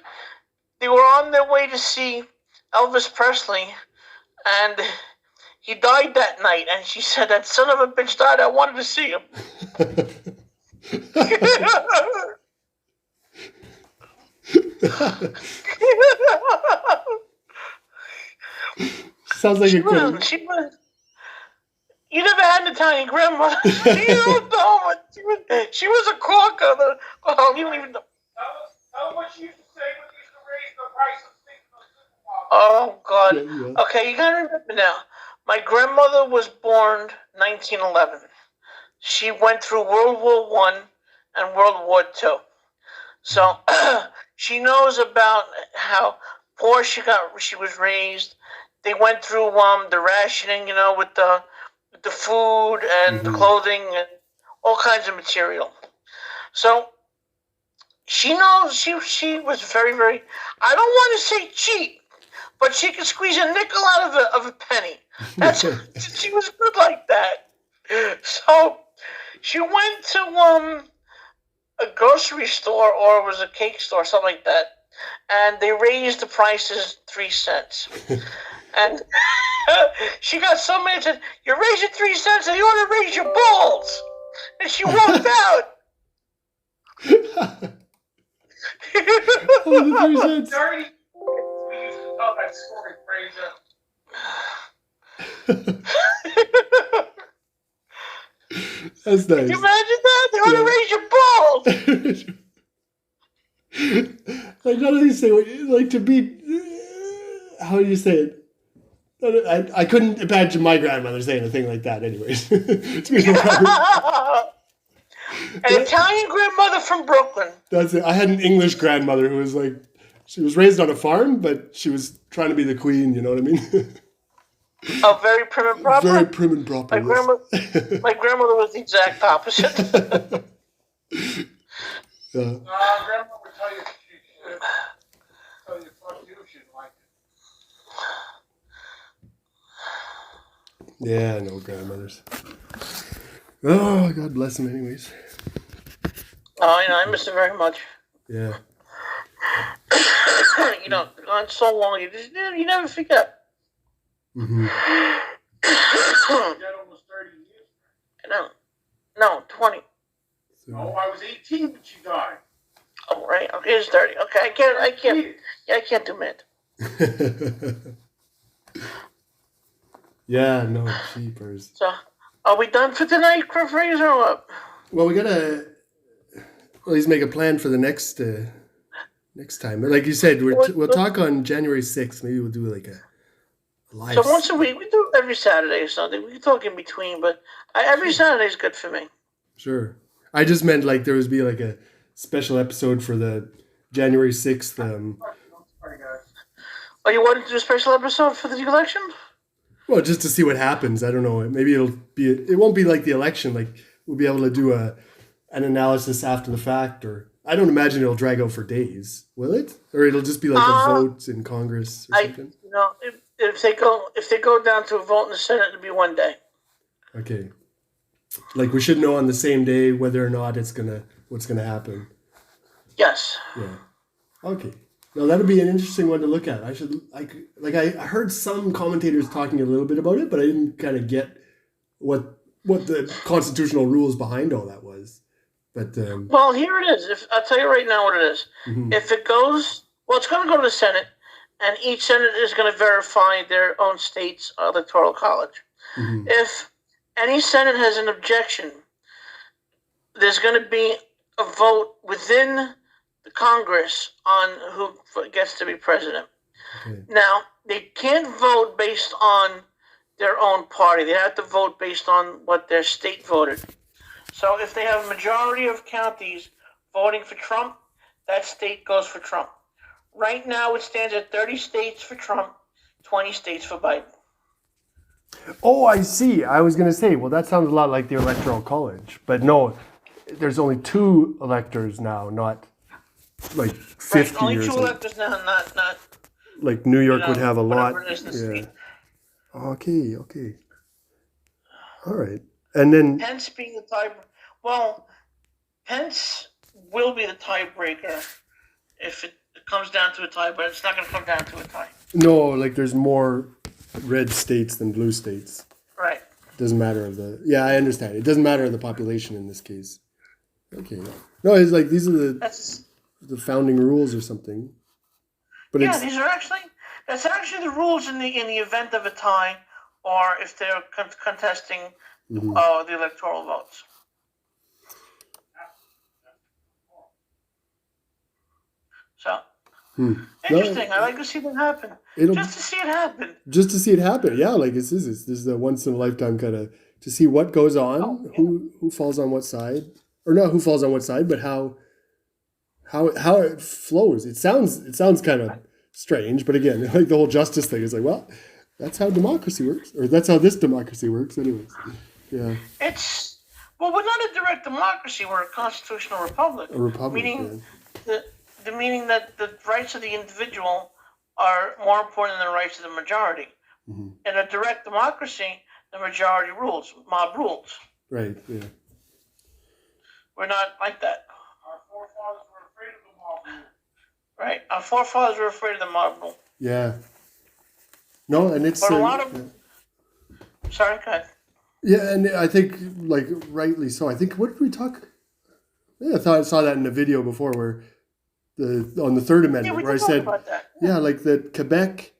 They were on their way to see Elvis Presley, and he died that night. And she said, "That son of a bitch died. I wanted to see him." Sounds like a good. You never had an Italian grandmother. You don't know, but she was a corker. Oh, you don't even know. Tell them what you used to say when you used to raise the price of things on the supermarket. Oh, God. Yeah. Okay, you gotta remember now. My grandmother was born 1911. She went through World War I and World War II. So she knows about how poor she was raised. They went through the rationing, with the food and the clothing and all kinds of material. So she knows she was very, very, I don't want to say cheap, but she could squeeze a nickel out of a penny. She was good like that. So she went to a grocery store, or it was a cake store, something like that, and they raised the prices 3 cents. And she got so mad and said, "You're raising 3 cents, and you ought to raise your balls." And she walked out. Oh, the 3 cents. Dirty. We used to tell that story, Fraser. That's nice. Can you imagine that? They ought to raise your balls. Like none of these things, like to be. How do you say it? I couldn't imagine my grandmother saying a thing like that. Anyways, An Italian grandmother from Brooklyn. That's it. I had an English grandmother who was like, she was raised on a farm, but she was trying to be the queen. You know what I mean? Oh, very prim and proper. Very prim and proper. My grandmother was the exact opposite. Yeah. Grandma would tell you fuck you if she didn't like it. Yeah, I know grandmothers. Oh, God bless them, anyways. Oh, I miss her very much. Yeah. Gone so long, you never forget. Mm-hmm. Dead almost 30 years. No, 20. So, Oh, I was 18 when she died. Oh, right. Okay, it's 30. Okay, I can't do math. yeah, no, cheapers. So, are we done for tonight, Fraser, or what? Well, we gotta at least make a plan for the next time. Like you said, we'll talk on January 6th. Maybe we'll do like a live. So once a week, we do it every Saturday or something. We can talk in between, but every Saturday is good for me. Sure. I just meant like there would be like a special episode for the January 6th. Sorry, guys. Oh, you wanted to do a special episode for the election? Well, just to see what happens. I don't know. Maybe it won't be like the election. Like we'll be able to do an analysis after the fact, or I don't imagine it'll drag out for days, will it? Or it'll just be like a vote in Congress or something. No, if they go down to a vote in the Senate, it'll be one day. Okay. Like we should know on the same day whether or not what's gonna happen. Yes. Yeah. Okay. No, that'd be an interesting one to look at. I should I heard some commentators talking a little bit about it, but I didn't kind of get what the constitutional rules behind all that was. But Well, here it is. If I'll tell you right now what it is. mhm, If it goes, well, it's going to go to the Senate, and each Senate is going to verify their own state's electoral college. mhm, If any Senate has an objection, there's going to be a vote within the Congress on who gets to be president. okay, Now, they can't vote based on their own party. They have to vote based on what their state voted. So if they have a majority of counties voting for Trump, that state goes for Trump. Right now, it stands at 30 states for Trump, 20 states for Biden. Oh, I see. I was going to say, well, that sounds a lot like the Electoral College, but no, there's only 2 electors now, not like 50 Right, only or 2 something. electors now, not Like New York would have a lot. whatever it is in the Yeah. state. Okay. All right. And then, Pence being the tie. Well, Pence will be the tiebreaker if it comes down to a tie, but it's not going to come down to a tie. no, like there's more red states than blue states. Right. Doesn't matter of the. Yeah, I understand. It doesn't matter of the population in this case. Okay. No, it's like these are That's the founding rules or something. But yeah. it's These are that's actually the rules in the event of a tie, or if they're contesting mhm. the electoral votes. So No, interesting. I like to see that happen. it'll Just to see it happen. just to see it happen. Yeah, like this is the once in a lifetime kind of to see what goes on, Oh, yeah. who falls on what side, or not who falls on what side, but how it flows. It sounds kind of strange, but again, like the whole justice thing is like, well, that's how democracy works, or that's how this democracy works, anyways. Yeah, We're not a direct democracy. We're a constitutional republic. a republic. Meaning Yeah. the meaning that the rights of the individual are more important than the rights of the majority. Mhm. In a direct democracy, the majority rules, mob rules. Right. Yeah. We're not like that, Our forefathers were afraid of the mob rule. right? Our forefathers were afraid of the mob rule. Yeah. No, and it's But a lot of yeah. sorry, go ahead. Yeah, and I think like rightly so. I think what did we talk? Yeah, I thought I saw that in a video before where on the Third Yeah, Amendment we where I did talk said about that. yeah, like that Quebec,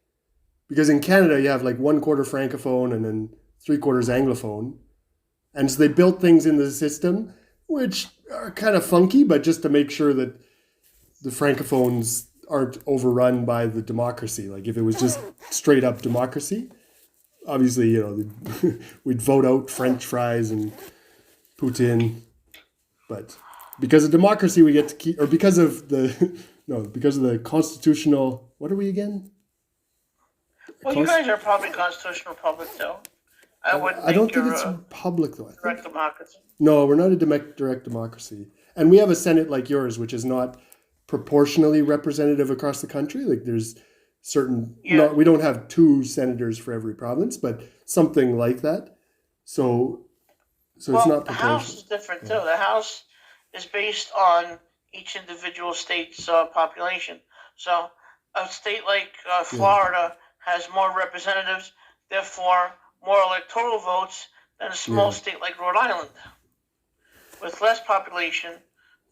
because in Canada you have like 1/4 francophone and then 3/4 anglophone, and so they built things in the system which are kind of funky, but just to make sure that the francophones aren't overrun by the democracy. Like if it was just straight up democracy, obviously we'd vote out French fries and Putin, but because of democracy we get to keep, or because of the because of the constitutional. What are we again? Well, you guys are probably constitutional republic, though. I wouldn't. I don't think you're it's a republic though. I think, direct democracy. no, we're not a direct democracy, and we have a Senate like yours, which is not proportionally representative across the country. Like there's certain, Yeah. we don't have 2 senators for every province, but something like that. So it's Well, not the House proportional. is different too. The House is based on each individual state's population. So a state like Florida has more representatives, therefore more electoral votes than a small Yeah. state like Rhode Island, with less population,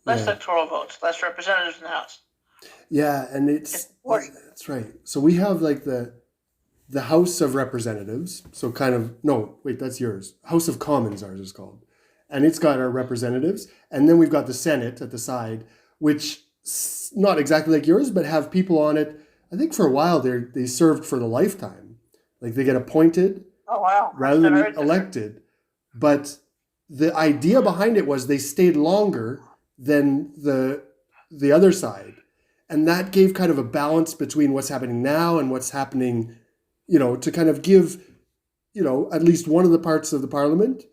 less Yeah. electoral votes, less representatives in the House. Yeah, and It's important. that's right. So we have like the House of Representatives. So kind of no, wait, that's yours. House of Commons, ours is called, and it's got our representatives, and then we've got the Senate at the side, which not exactly like yours, but have people on it. I think for a while they served for the lifetime, like they get appointed Oh wow! rather That's than very different. elected. But the idea behind it was they stayed longer than the other side. And that gave kind of a balance between what's happening now and what's happening, to kind of give, at least one of the parts of the parliament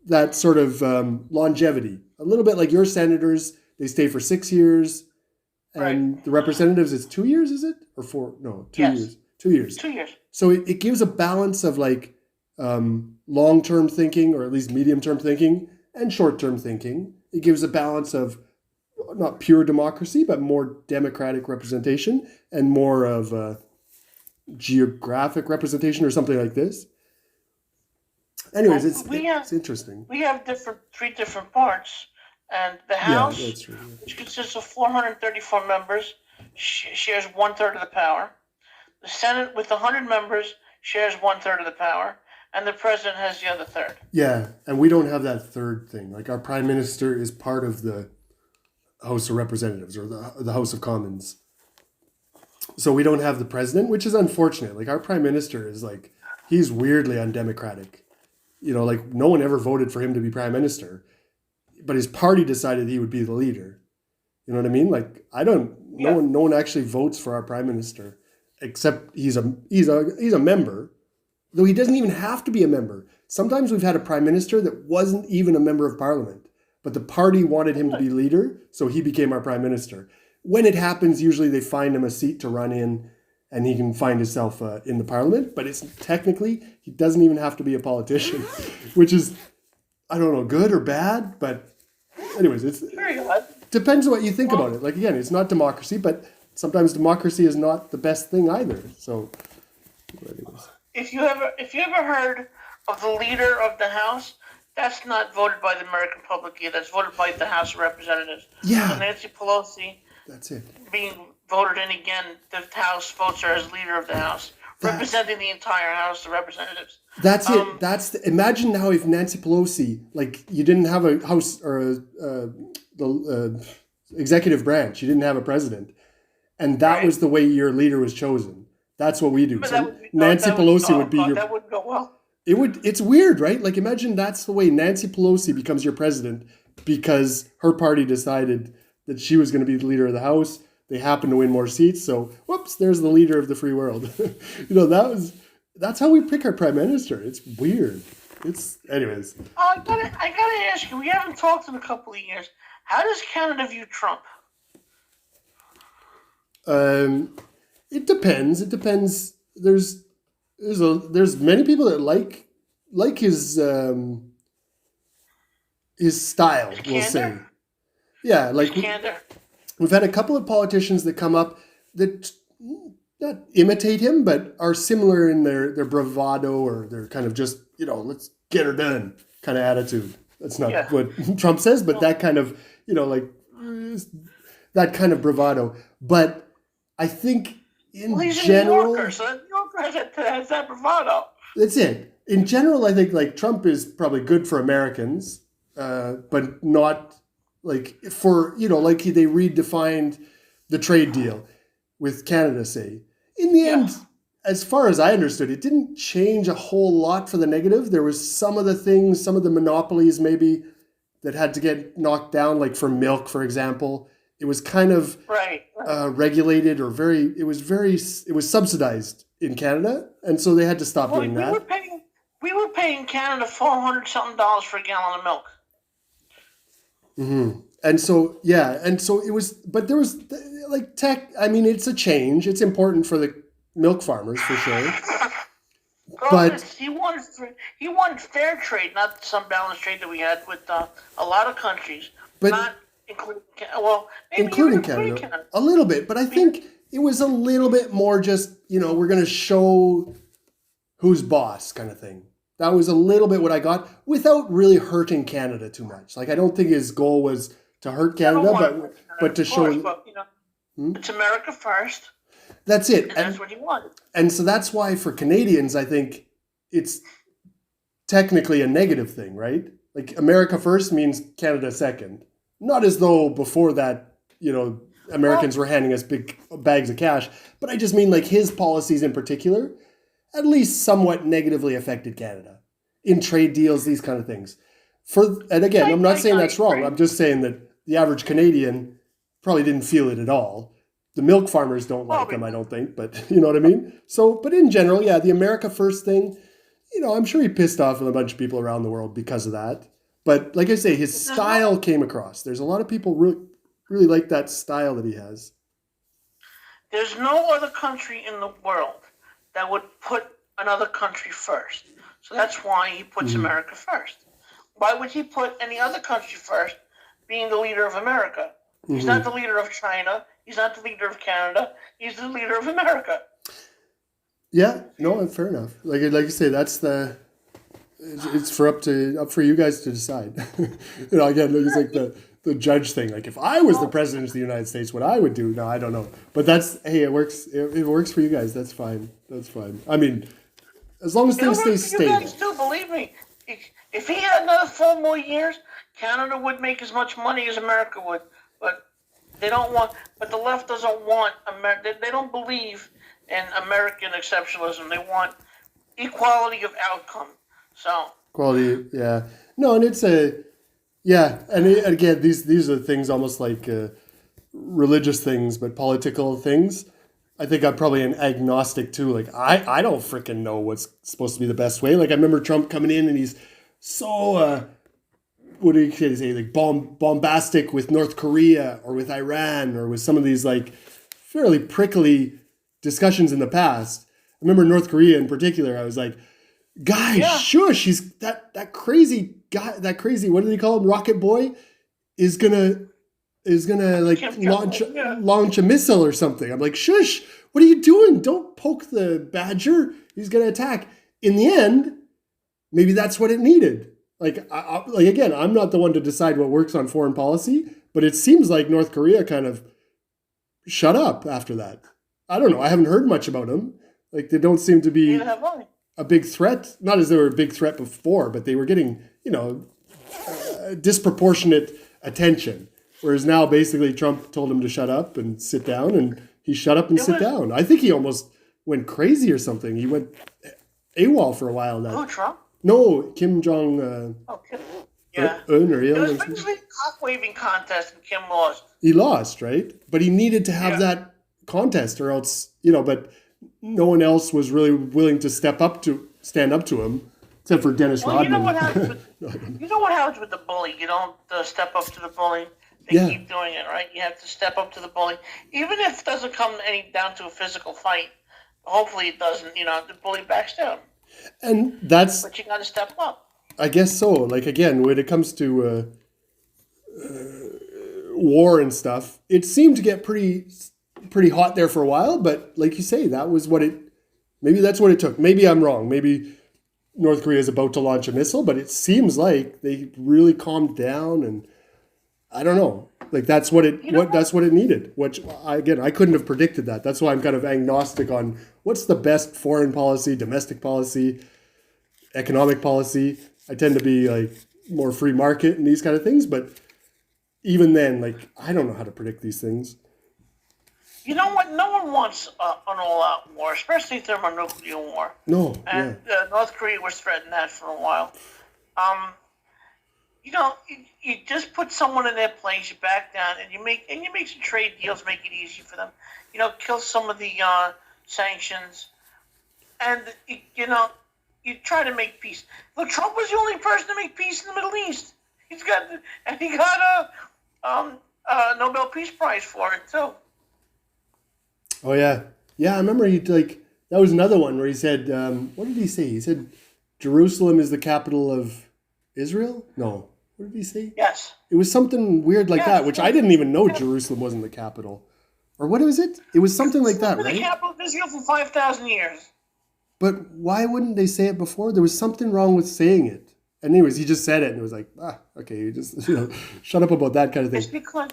that sort of longevity. A little bit like your senators, they stay for 6 years. And the representatives, it's 2 years, is it? Or 4? No, 2 Yes. years. 2 years. 2 years. So it gives a balance of like long-term thinking, or at least medium-term thinking, and short-term thinking. It gives a balance of not pure democracy, but more democratic representation and more of geographic representation or something like this. Anyways, it's interesting. We have three different parts, and the House, that's true. which consists of 434 members, shares 1/3 of the power. The Senate, with 100 members, shares 1/3 of the power, and the president has the other third. Yeah, and we don't have that third thing. Like our prime minister is part of the House of Representatives or the House of Commons. So we don't have the president, which is unfortunate. Like our prime minister is like, he's weirdly undemocratic. You know, like no one ever voted for him to be prime minister, but his party decided he would be the leader. You know what I mean? Like no one actually votes for our prime minister, except he's a member, though he doesn't even have to be a member. Sometimes we've had a prime minister that wasn't even a member of parliament, but the party wanted him to be leader, so he became our prime minister. When it happens, usually they find him a seat to run in, and he can find himself in the parliament. But it's technically, he doesn't even have to be a politician, which is, I don't know, good or bad. But anyways, it depends on what you think about it. Like, again, it's not democracy, but sometimes democracy is not the best thing either. So anyways. If you ever heard of the leader of the House, that's not voted by the American public either. That's voted by the House of Representatives. Yeah. So Nancy Pelosi, that's it, being voted in again, the House votes her as leader of the House, representing the entire House of Representatives. That's it. Imagine now if Nancy Pelosi, like, you didn't have a House or the executive branch, you didn't have a president, and that was the way your leader was chosen. That's what we do. So Nancy Pelosi would be your. That wouldn't go well. It's weird, right? Like, imagine that's the way Nancy Pelosi becomes your president because her party decided that she was going to be the leader of the House. They happened to win more seats, so whoops, there's the leader of the free world. That's how we pick our prime minister. It's weird. Anyways. I gotta ask you. We haven't talked in a couple of years. How does Canada view Trump? It depends. There's many people that like his style, we'll say. Yeah, like we've had a couple of politicians that come up that not imitate him, but are similar in their bravado or their kind of just, let's get her done kind of attitude. That's not what Trump says, but that kind of, that kind of bravado. But I think in general, New Yorker, so New Yorker has that bravado. That's it. In general, I think like Trump is probably good for Americans, but not like for, like they redefined the trade deal with Canada, say. In the end, as far as I understood, it didn't change a whole lot for the negative. There was some of the monopolies maybe that had to get knocked down, like for milk, for example. It was kind of regulated or it was subsidized in Canada, and so they had to stop doing that. We were paying Canada $400-something for a gallon of milk. Mm-hmm. And so it was, but there was like it's a change. It's important for the milk farmers for sure. But he wanted fair trade, not some balanced trade that we had with a lot of countries, but not including Canada a little bit. But I think it was a little bit more just, we're going to show who's boss kind of thing. That was a little bit what I got without really hurting Canada too much. Like, I don't think his goal was to hurt Canada, but to show. It's America first. That's it. And that's what he wanted. And so that's why for Canadians, I think it's technically a negative thing, right? Like, America first means Canada second. Not as though before that, Americans were handing us big bags of cash, but I just mean like his policies in particular at least somewhat negatively affected Canada in trade deals, these kind of things. And again, I'm not saying that's wrong. I'm just saying that the average Canadian probably didn't feel it at all. The milk farmers don't like them, I don't think, but you know what I mean? So, but in general, the America First thing, I'm sure he pissed off a bunch of people around the world because of that. But like I say, his style came across. There's a lot of people really like that style that he has. There's no other country in the world that would put another country first. So that's why he puts America first. Why would he put any other country first, being the leader of America? He's not the leader of China. He's not the leader of Canada. He's the leader of America. Yeah, no, fair enough. Like you say, that's it's for you guys to decide. Again, it's like the judge thing. Like if I was the president of the United States, what I would do? No, I don't know. But it works. It works for you guys. That's fine. That's fine. I mean, as long as things stay stable. You guys do, believe me. If he had another 4 more years, Canada would make as much money as America would. But they don't want. But the left doesn't want America. They don't believe in American exceptionalism. They want equality of outcome. So quality, yeah. No, and it's and again, these are things almost like religious things, but political things. I think I'm probably an agnostic too. Like I don't freaking know what's supposed to be the best way. Like I remember Trump coming in and he's so what do you say, like bombastic with North Korea or with Iran or with some of these like fairly prickly discussions in the past. I remember North Korea in particular. I was like, guys, shush! He's that crazy guy. That crazy. What do they call him? Rocket Boy is gonna like launch a missile or something. I'm like, shush! What are you doing? Don't poke the badger. He's gonna attack. In the end, maybe that's what it needed. Like again, I'm not the one to decide what works on foreign policy, but it seems like North Korea kind of shut up after that. I don't know. I haven't heard much about them. Like they don't seem to be a big threat. Not as they were a big threat before, but they were getting, disproportionate attention. Whereas now basically Trump told him to shut up and sit down, and he shut up and sit down. I think he almost went crazy or something. He went AWOL for a while now. Who, Trump? No, Kim Jong. Okay. Yeah. It was basically a cock-waving contest, and Kim lost. He lost, right? But he needed to have that contest, or else, but no one else was really willing to stand up to him, except for Dennis Rodman. You know what happens with the bully? You don't step up to the bully. They keep doing it, right? You have to step up to the bully, even if it doesn't come down to a physical fight. Hopefully, it doesn't. The bully backs down. And but you got to step up. I guess so. Like again, when it comes to war and stuff, it seemed to get pretty hot there for a while. But like you say, maybe that's what it took. Maybe I'm wrong. Maybe North Korea is about to launch a missile, but it seems like they really calmed down, and I don't know. Like that's what it needed. Which I couldn't have predicted that. That's why I'm kind of agnostic on what's the best foreign policy, domestic policy, economic policy. I tend to be like more free market and these kind of things, but even then, like I don't know how to predict these things. You know what? No one wants an all-out war, especially thermonuclear war. No. And North Korea was threatening that for a while. You just put someone in their place, you back down, and you make some trade deals, make it easy for them. Kill some of the sanctions, and you try to make peace. Look, Trump was the only person to make peace in the Middle East. He got a Nobel Peace Prize for it too. Oh yeah. I remember that was another one where he said, what did he say? He said, Jerusalem is the capital of Israel? No. What did he say? Yes. It was something weird like that, which I didn't even know Jerusalem wasn't the capital. Or what was it? It was something like that, right? The capital of Israel for 5,000 years. But why wouldn't they say it before? There was something wrong with saying it. And anyways, he just said it, and it was like, okay, you just, shut up about that kind of thing. It's because,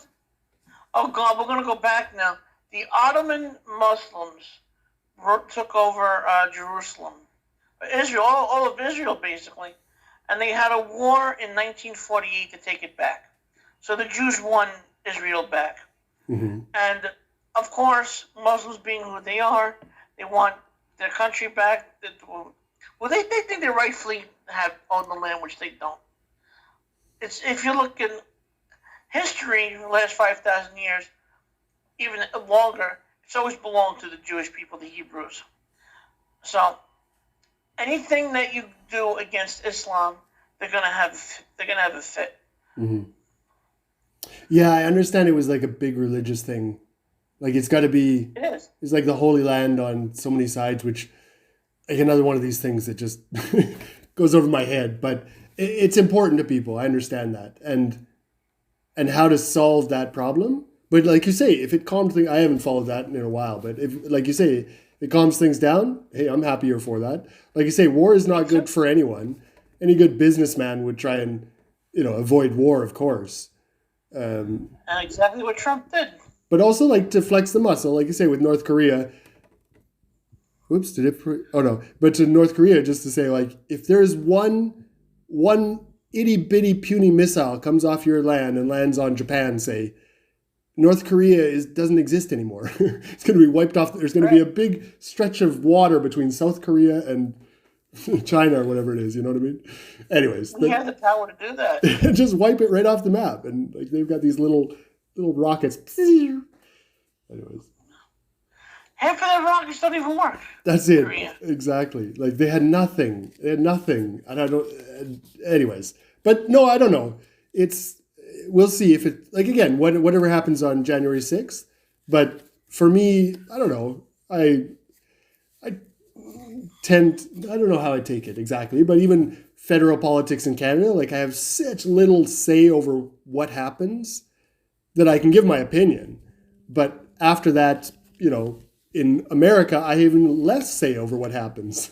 oh God, we're going to go back now. The Ottoman Muslims took over Jerusalem. Israel, all of Israel, basically. And they had a war in 1948 to take it back. So the Jews won Israel back. Mm-hmm. And, of course, Muslims being who they are, they want their country back. Well, they think they rightfully own the land, which they don't. If you look in history, the last 5,000 years, even longer, it's always belonged to the Jewish people, the Hebrews. So anything that you do against Islam, they're gonna have a fit. Mm-hmm. Yeah, I understand it was like a big religious thing. Like it's got to be. It is. It's like the Holy Land on so many sides, which like another one of these things that just goes over my head. But it's important to people. I understand that, and and how to solve that problem. But like you say, if it calms things, I haven't followed that in a while, but if, like you say, it calms things down, hey, I'm happier for that. Like you say, war is not good for anyone. Any good businessman would try and, avoid war, of course. And exactly what Trump did. But also like to flex the muscle, like you say, with North Korea. Whoops, did it? Oh no! But to North Korea, just to say, like, if there's one itty bitty puny missile comes off your land and lands on Japan, say, North Korea doesn't exist anymore. It's going to be wiped off. There's going to be a big stretch of water between South Korea and China or whatever it is. You know what I mean? Anyways, we have the power to do that. Just wipe it right off the map, and like they've got these little rockets. Anyways. Half of the rockets don't even work. That's it. Korea. Exactly. Like they had nothing. And I don't. Anyways, but no, I don't know. We'll see if it, like, again, whatever happens on January 6th. But for me, I don't know. I don't know how I take it exactly, but even federal politics in Canada, like I have such little say over what happens that I can give my opinion. But after that, in America, I have even less say over what happens.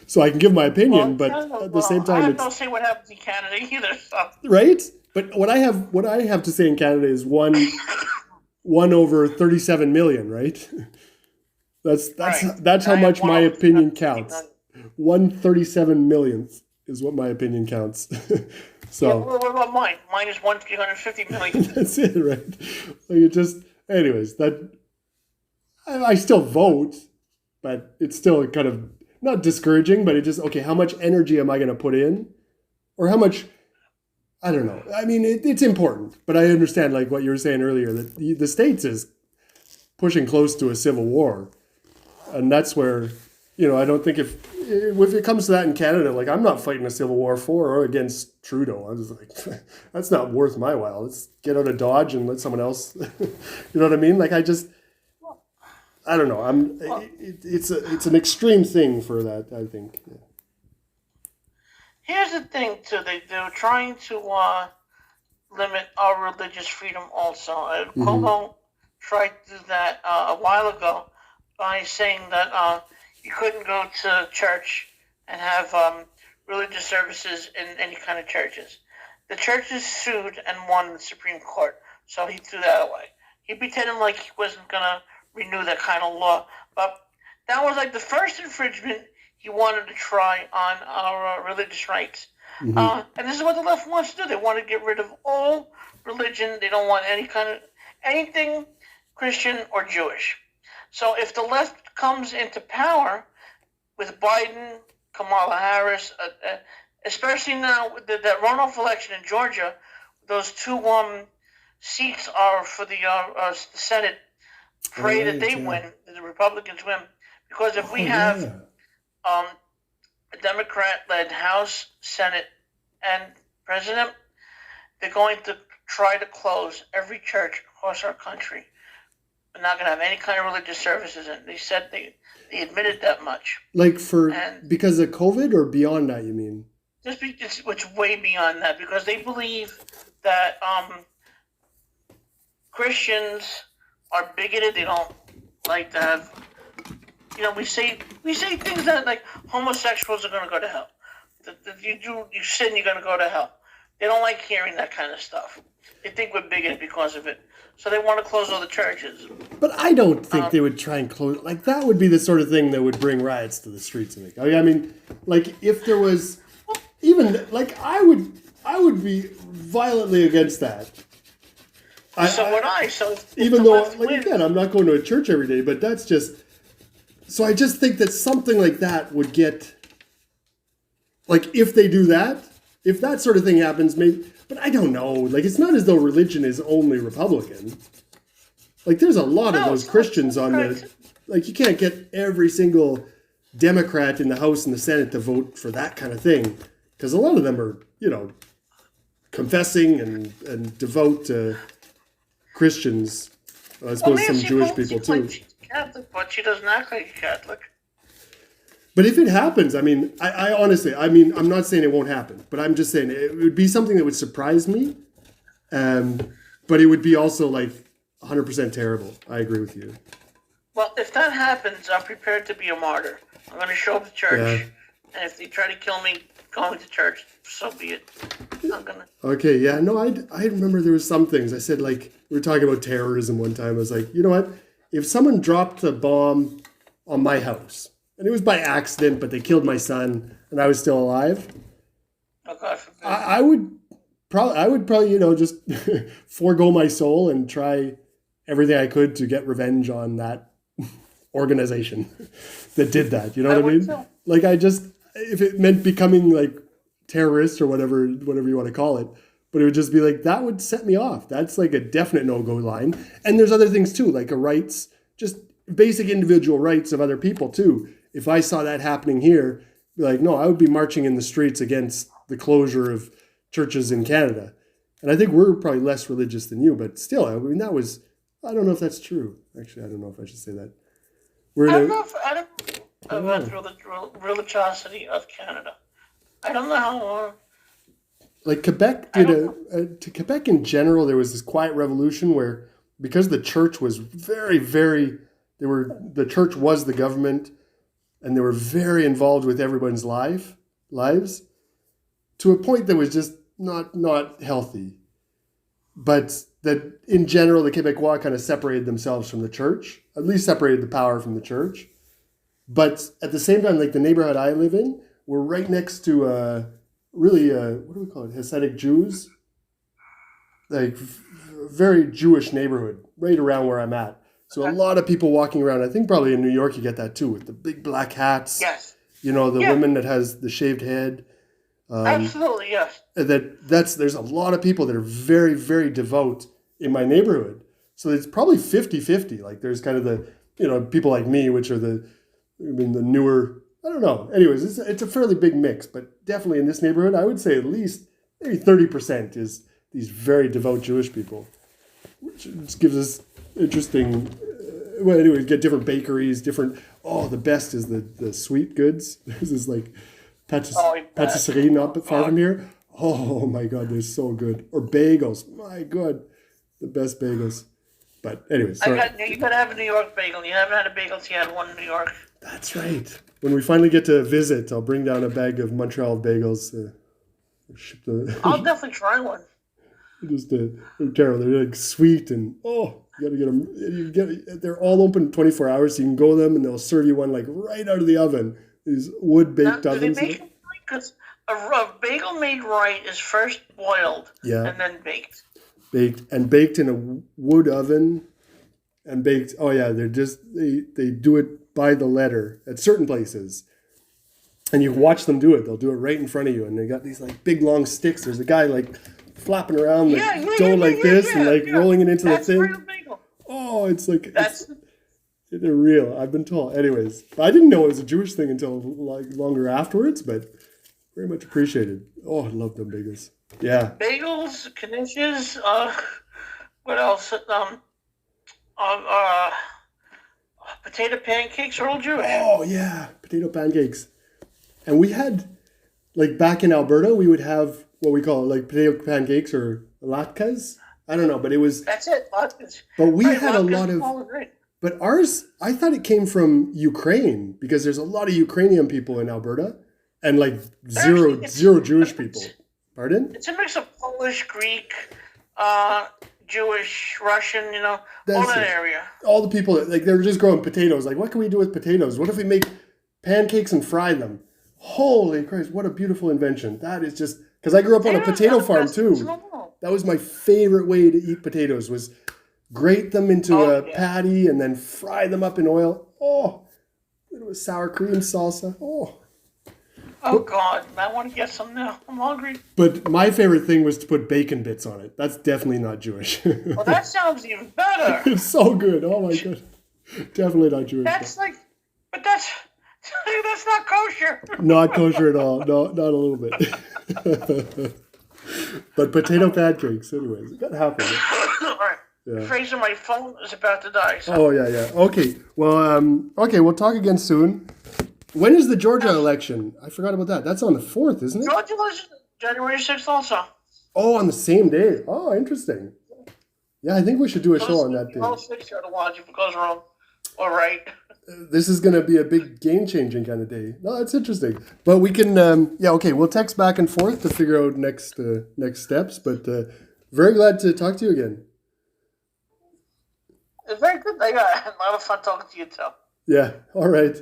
So I can give my opinion, but at the same time, I have no say what happens in Canada either. So. Right? But what I have to say in Canada is one over 37 million, right? That's how much my opinion counts. 1/37 millionth is what my opinion counts. So. Yeah, well, what about mine? Mine is 1/350 million. That's it, right? Like it just, anyways, that. I still vote, but it's still kind of not discouraging, but it just, okay, how much energy am I going to put in? Or how much, I don't know. I mean, it's important, but I understand like what you were saying earlier, that the States is pushing close to a civil war. And that's where, I don't think if it comes to that in Canada, like I'm not fighting a civil war for or against Trudeau. I was like, that's not worth my while. Let's get out of Dodge and let someone else, you know what I mean? Like I don't know. It's an extreme thing for that, I think. Yeah. Here's the thing, too. They're trying to limit our religious freedom also. Cuomo tried to do that a while ago by saying that you couldn't go to church and have religious services in any kind of churches. The churches sued and won the Supreme Court, so he threw that away. He pretended like he wasn't going to renew that kind of law, but that was like the first infringement he wanted to try on our religious rights. And this is what the left wants to do. They want to get rid of all religion. They don't want anything Christian or Jewish. So if the left comes into power with Biden, Kamala Harris, especially now with that runoff election in Georgia, those two seats are for the Senate. Pray that they win, that the Republicans win, because if we have a Democrat-led House, Senate, and President, they're going to try to close every church across our country. They're not going to have any kind of religious services in. They said they admitted that much. Like because of COVID or beyond that, you mean? It's way beyond that, because they believe that Christians are bigoted. They don't like to have, we say things that like homosexuals are going to go to hell. That you sin, you're going to go to hell. They don't like hearing that kind of stuff. They think we're bigoted because of it. So they want to close all the churches. But I don't think they would try and close. Like that would be the sort of thing that would bring riots to the streets. I mean, like if there was even like I would be violently against that. So even though, like again, I'm not going to a church every day, but that's just. So I just think that something like that would get. Like if they do that, if that sort of thing happens, maybe. But I don't know. Like it's not as though religion is only Republican. Like there's a lot of those Christians on the. Like you can't get every single Democrat in the House and the Senate to vote for that kind of thing, because a lot of them are, confessing and devout to Christians. I suppose some Jewish people too. Like she's Catholic, but she doesn't act like a Catholic. But if it happens, I mean, I honestly, I'm not saying it won't happen, but I'm just saying it would be something that would surprise me. but it would be also like 100% terrible. I agree with you. Well, if that happens, I'm prepared to be a martyr. I'm going to show up to church, and if they try to kill me going to church, so be it. I'm going to... Okay, yeah, no, I remember there was some things. I said, like, we were talking about terrorism one time. I was like, you know what? If someone dropped a bomb on my house, and it was by accident, but they killed my son, and I was still alive, Oh, God forbid. I would probably, you know, just forego my soul and try everything I could to get revenge on that organization that did that. You know what I mean? Too. Like, if it meant becoming like terrorist or whatever you want to call it, but it would just be like, that would set me off. That's like a definite no-go line. And there's other things too, like rights, just basic individual rights of other people too. If I saw that happening here, be like, no, I would be marching in the streets against the closure of churches in Canada. And I think we're probably less religious than you, but still, I mean, I don't know if that's true. Actually, I don't know if I should say that. I don't know about the religiosity of Canada. I don't know how... Like Quebec to Quebec in general, there was this quiet revolution where, because the church was very, very, the church was the government, and they were very involved with everyone's lives, to a point that was just not healthy. But that in general, the Quebecois kind of separated themselves from the church, at least separated the power from the church. But at the same time, like the neighborhood I live in, we're right next to really, what do we call it? Hasidic Jews, like very Jewish neighborhood right around where I'm at. So a lot of people walking around. I think probably in New York you get that too, with the big black hats. Yes. You know, the woman that has the shaved head. Absolutely, yes. There's a lot of people that are very, very devout in my neighborhood. So it's probably 50-50. Like there's kind of the, you know, people like me, which are the newer, I don't know. Anyways, it's a fairly big mix, but definitely in this neighborhood, I would say at least maybe 30% is these very devout Jewish people, which gives us interesting, well, anyways, get different bakeries, the best is the sweet goods. There's this like patisserie not far from here. Oh my God, they're so good. Or bagels. My God, the best bagels. But anyways, you gotta have a New York bagel. You haven't had a bagel till you had one in New York. That's right. When we finally get to visit, I'll bring down a bag of Montreal bagels. I'll definitely try one. Just terrible. They're like sweet and you gotta get them. They're all open 24 hours, so you can go them and they'll serve you one like right out of the oven. These wood baked ovens. Because a bagel made right is first boiled and then baked. Baked in a wood oven and baked. Oh yeah, they do it by the letter at certain places. And you watch them do it. They'll do it right in front of you. And they got these like big long sticks. There's a guy like flapping around the dough like this and like rolling it into the thing. Real bagel. Oh, it's like they're real. I've been told. Anyways, I didn't know it was a Jewish thing until like longer afterwards, but very much appreciated. Oh, I love them bagels. Yeah. Bagels, knishes, what else? Potato pancakes are all Jewish. Oh yeah, potato pancakes. And we had, like back in Alberta, we would have what we call like potato pancakes or latkes. I don't know, but it was. That's it, latkes. But we had a lot of. But ours, I thought it came from Ukraine because there's a lot of Ukrainian people in Alberta, and like zero Jewish people. Pardon? It's a mix of Polish, Greek, Jewish, Russian, all that area. All the people that they were just growing potatoes. Like, what can we do with potatoes? What if we make pancakes and fry them? Holy Christ! What a beautiful invention! That is just because I grew up on a potato farm too. That was my favorite way to eat potatoes. Was grate them into a patty and then fry them up in oil. Oh, it was sour cream salsa. Oh God, I want to get some now. I'm hungry. But my favorite thing was to put bacon bits on it. That's definitely not Jewish. Well, that sounds even better. It's so good. Oh my God. Definitely not Jewish. That's not kosher. Not kosher at all. No, not a little bit. But potato pancakes, anyways. It got half of it. All right. Yeah. Fraser, my phone is about to die. So. Oh, yeah. Okay. Well, we'll talk again soon. When is the Georgia election? I forgot about that. That's on the 4th, isn't it? Georgia election, January 6th also. Oh, on the same day. Oh, interesting. Yeah, I think we should do a show on that I'll day. fix it to watch if it goes wrong. All right. This is going to be a big game-changing kind of day. No, that's interesting. But we can, yeah, okay, we'll text back and forth to figure out next steps. But very glad to talk to you again. It's very good. I got a lot of fun talking to you too. Yeah, all right.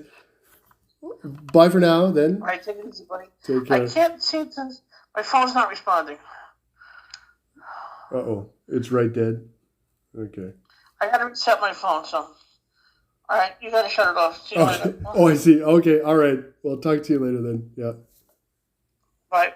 Bye for now, then. All right, take it easy, buddy. Take I care. can't seem to. My phone's not responding. Uh-oh, it's right dead. Okay. I gotta reset my phone. So, all right, you gotta shut it off. See you Okay. later. Oh, I see. Okay, all right. Well, talk to you later then. Yeah. Bye.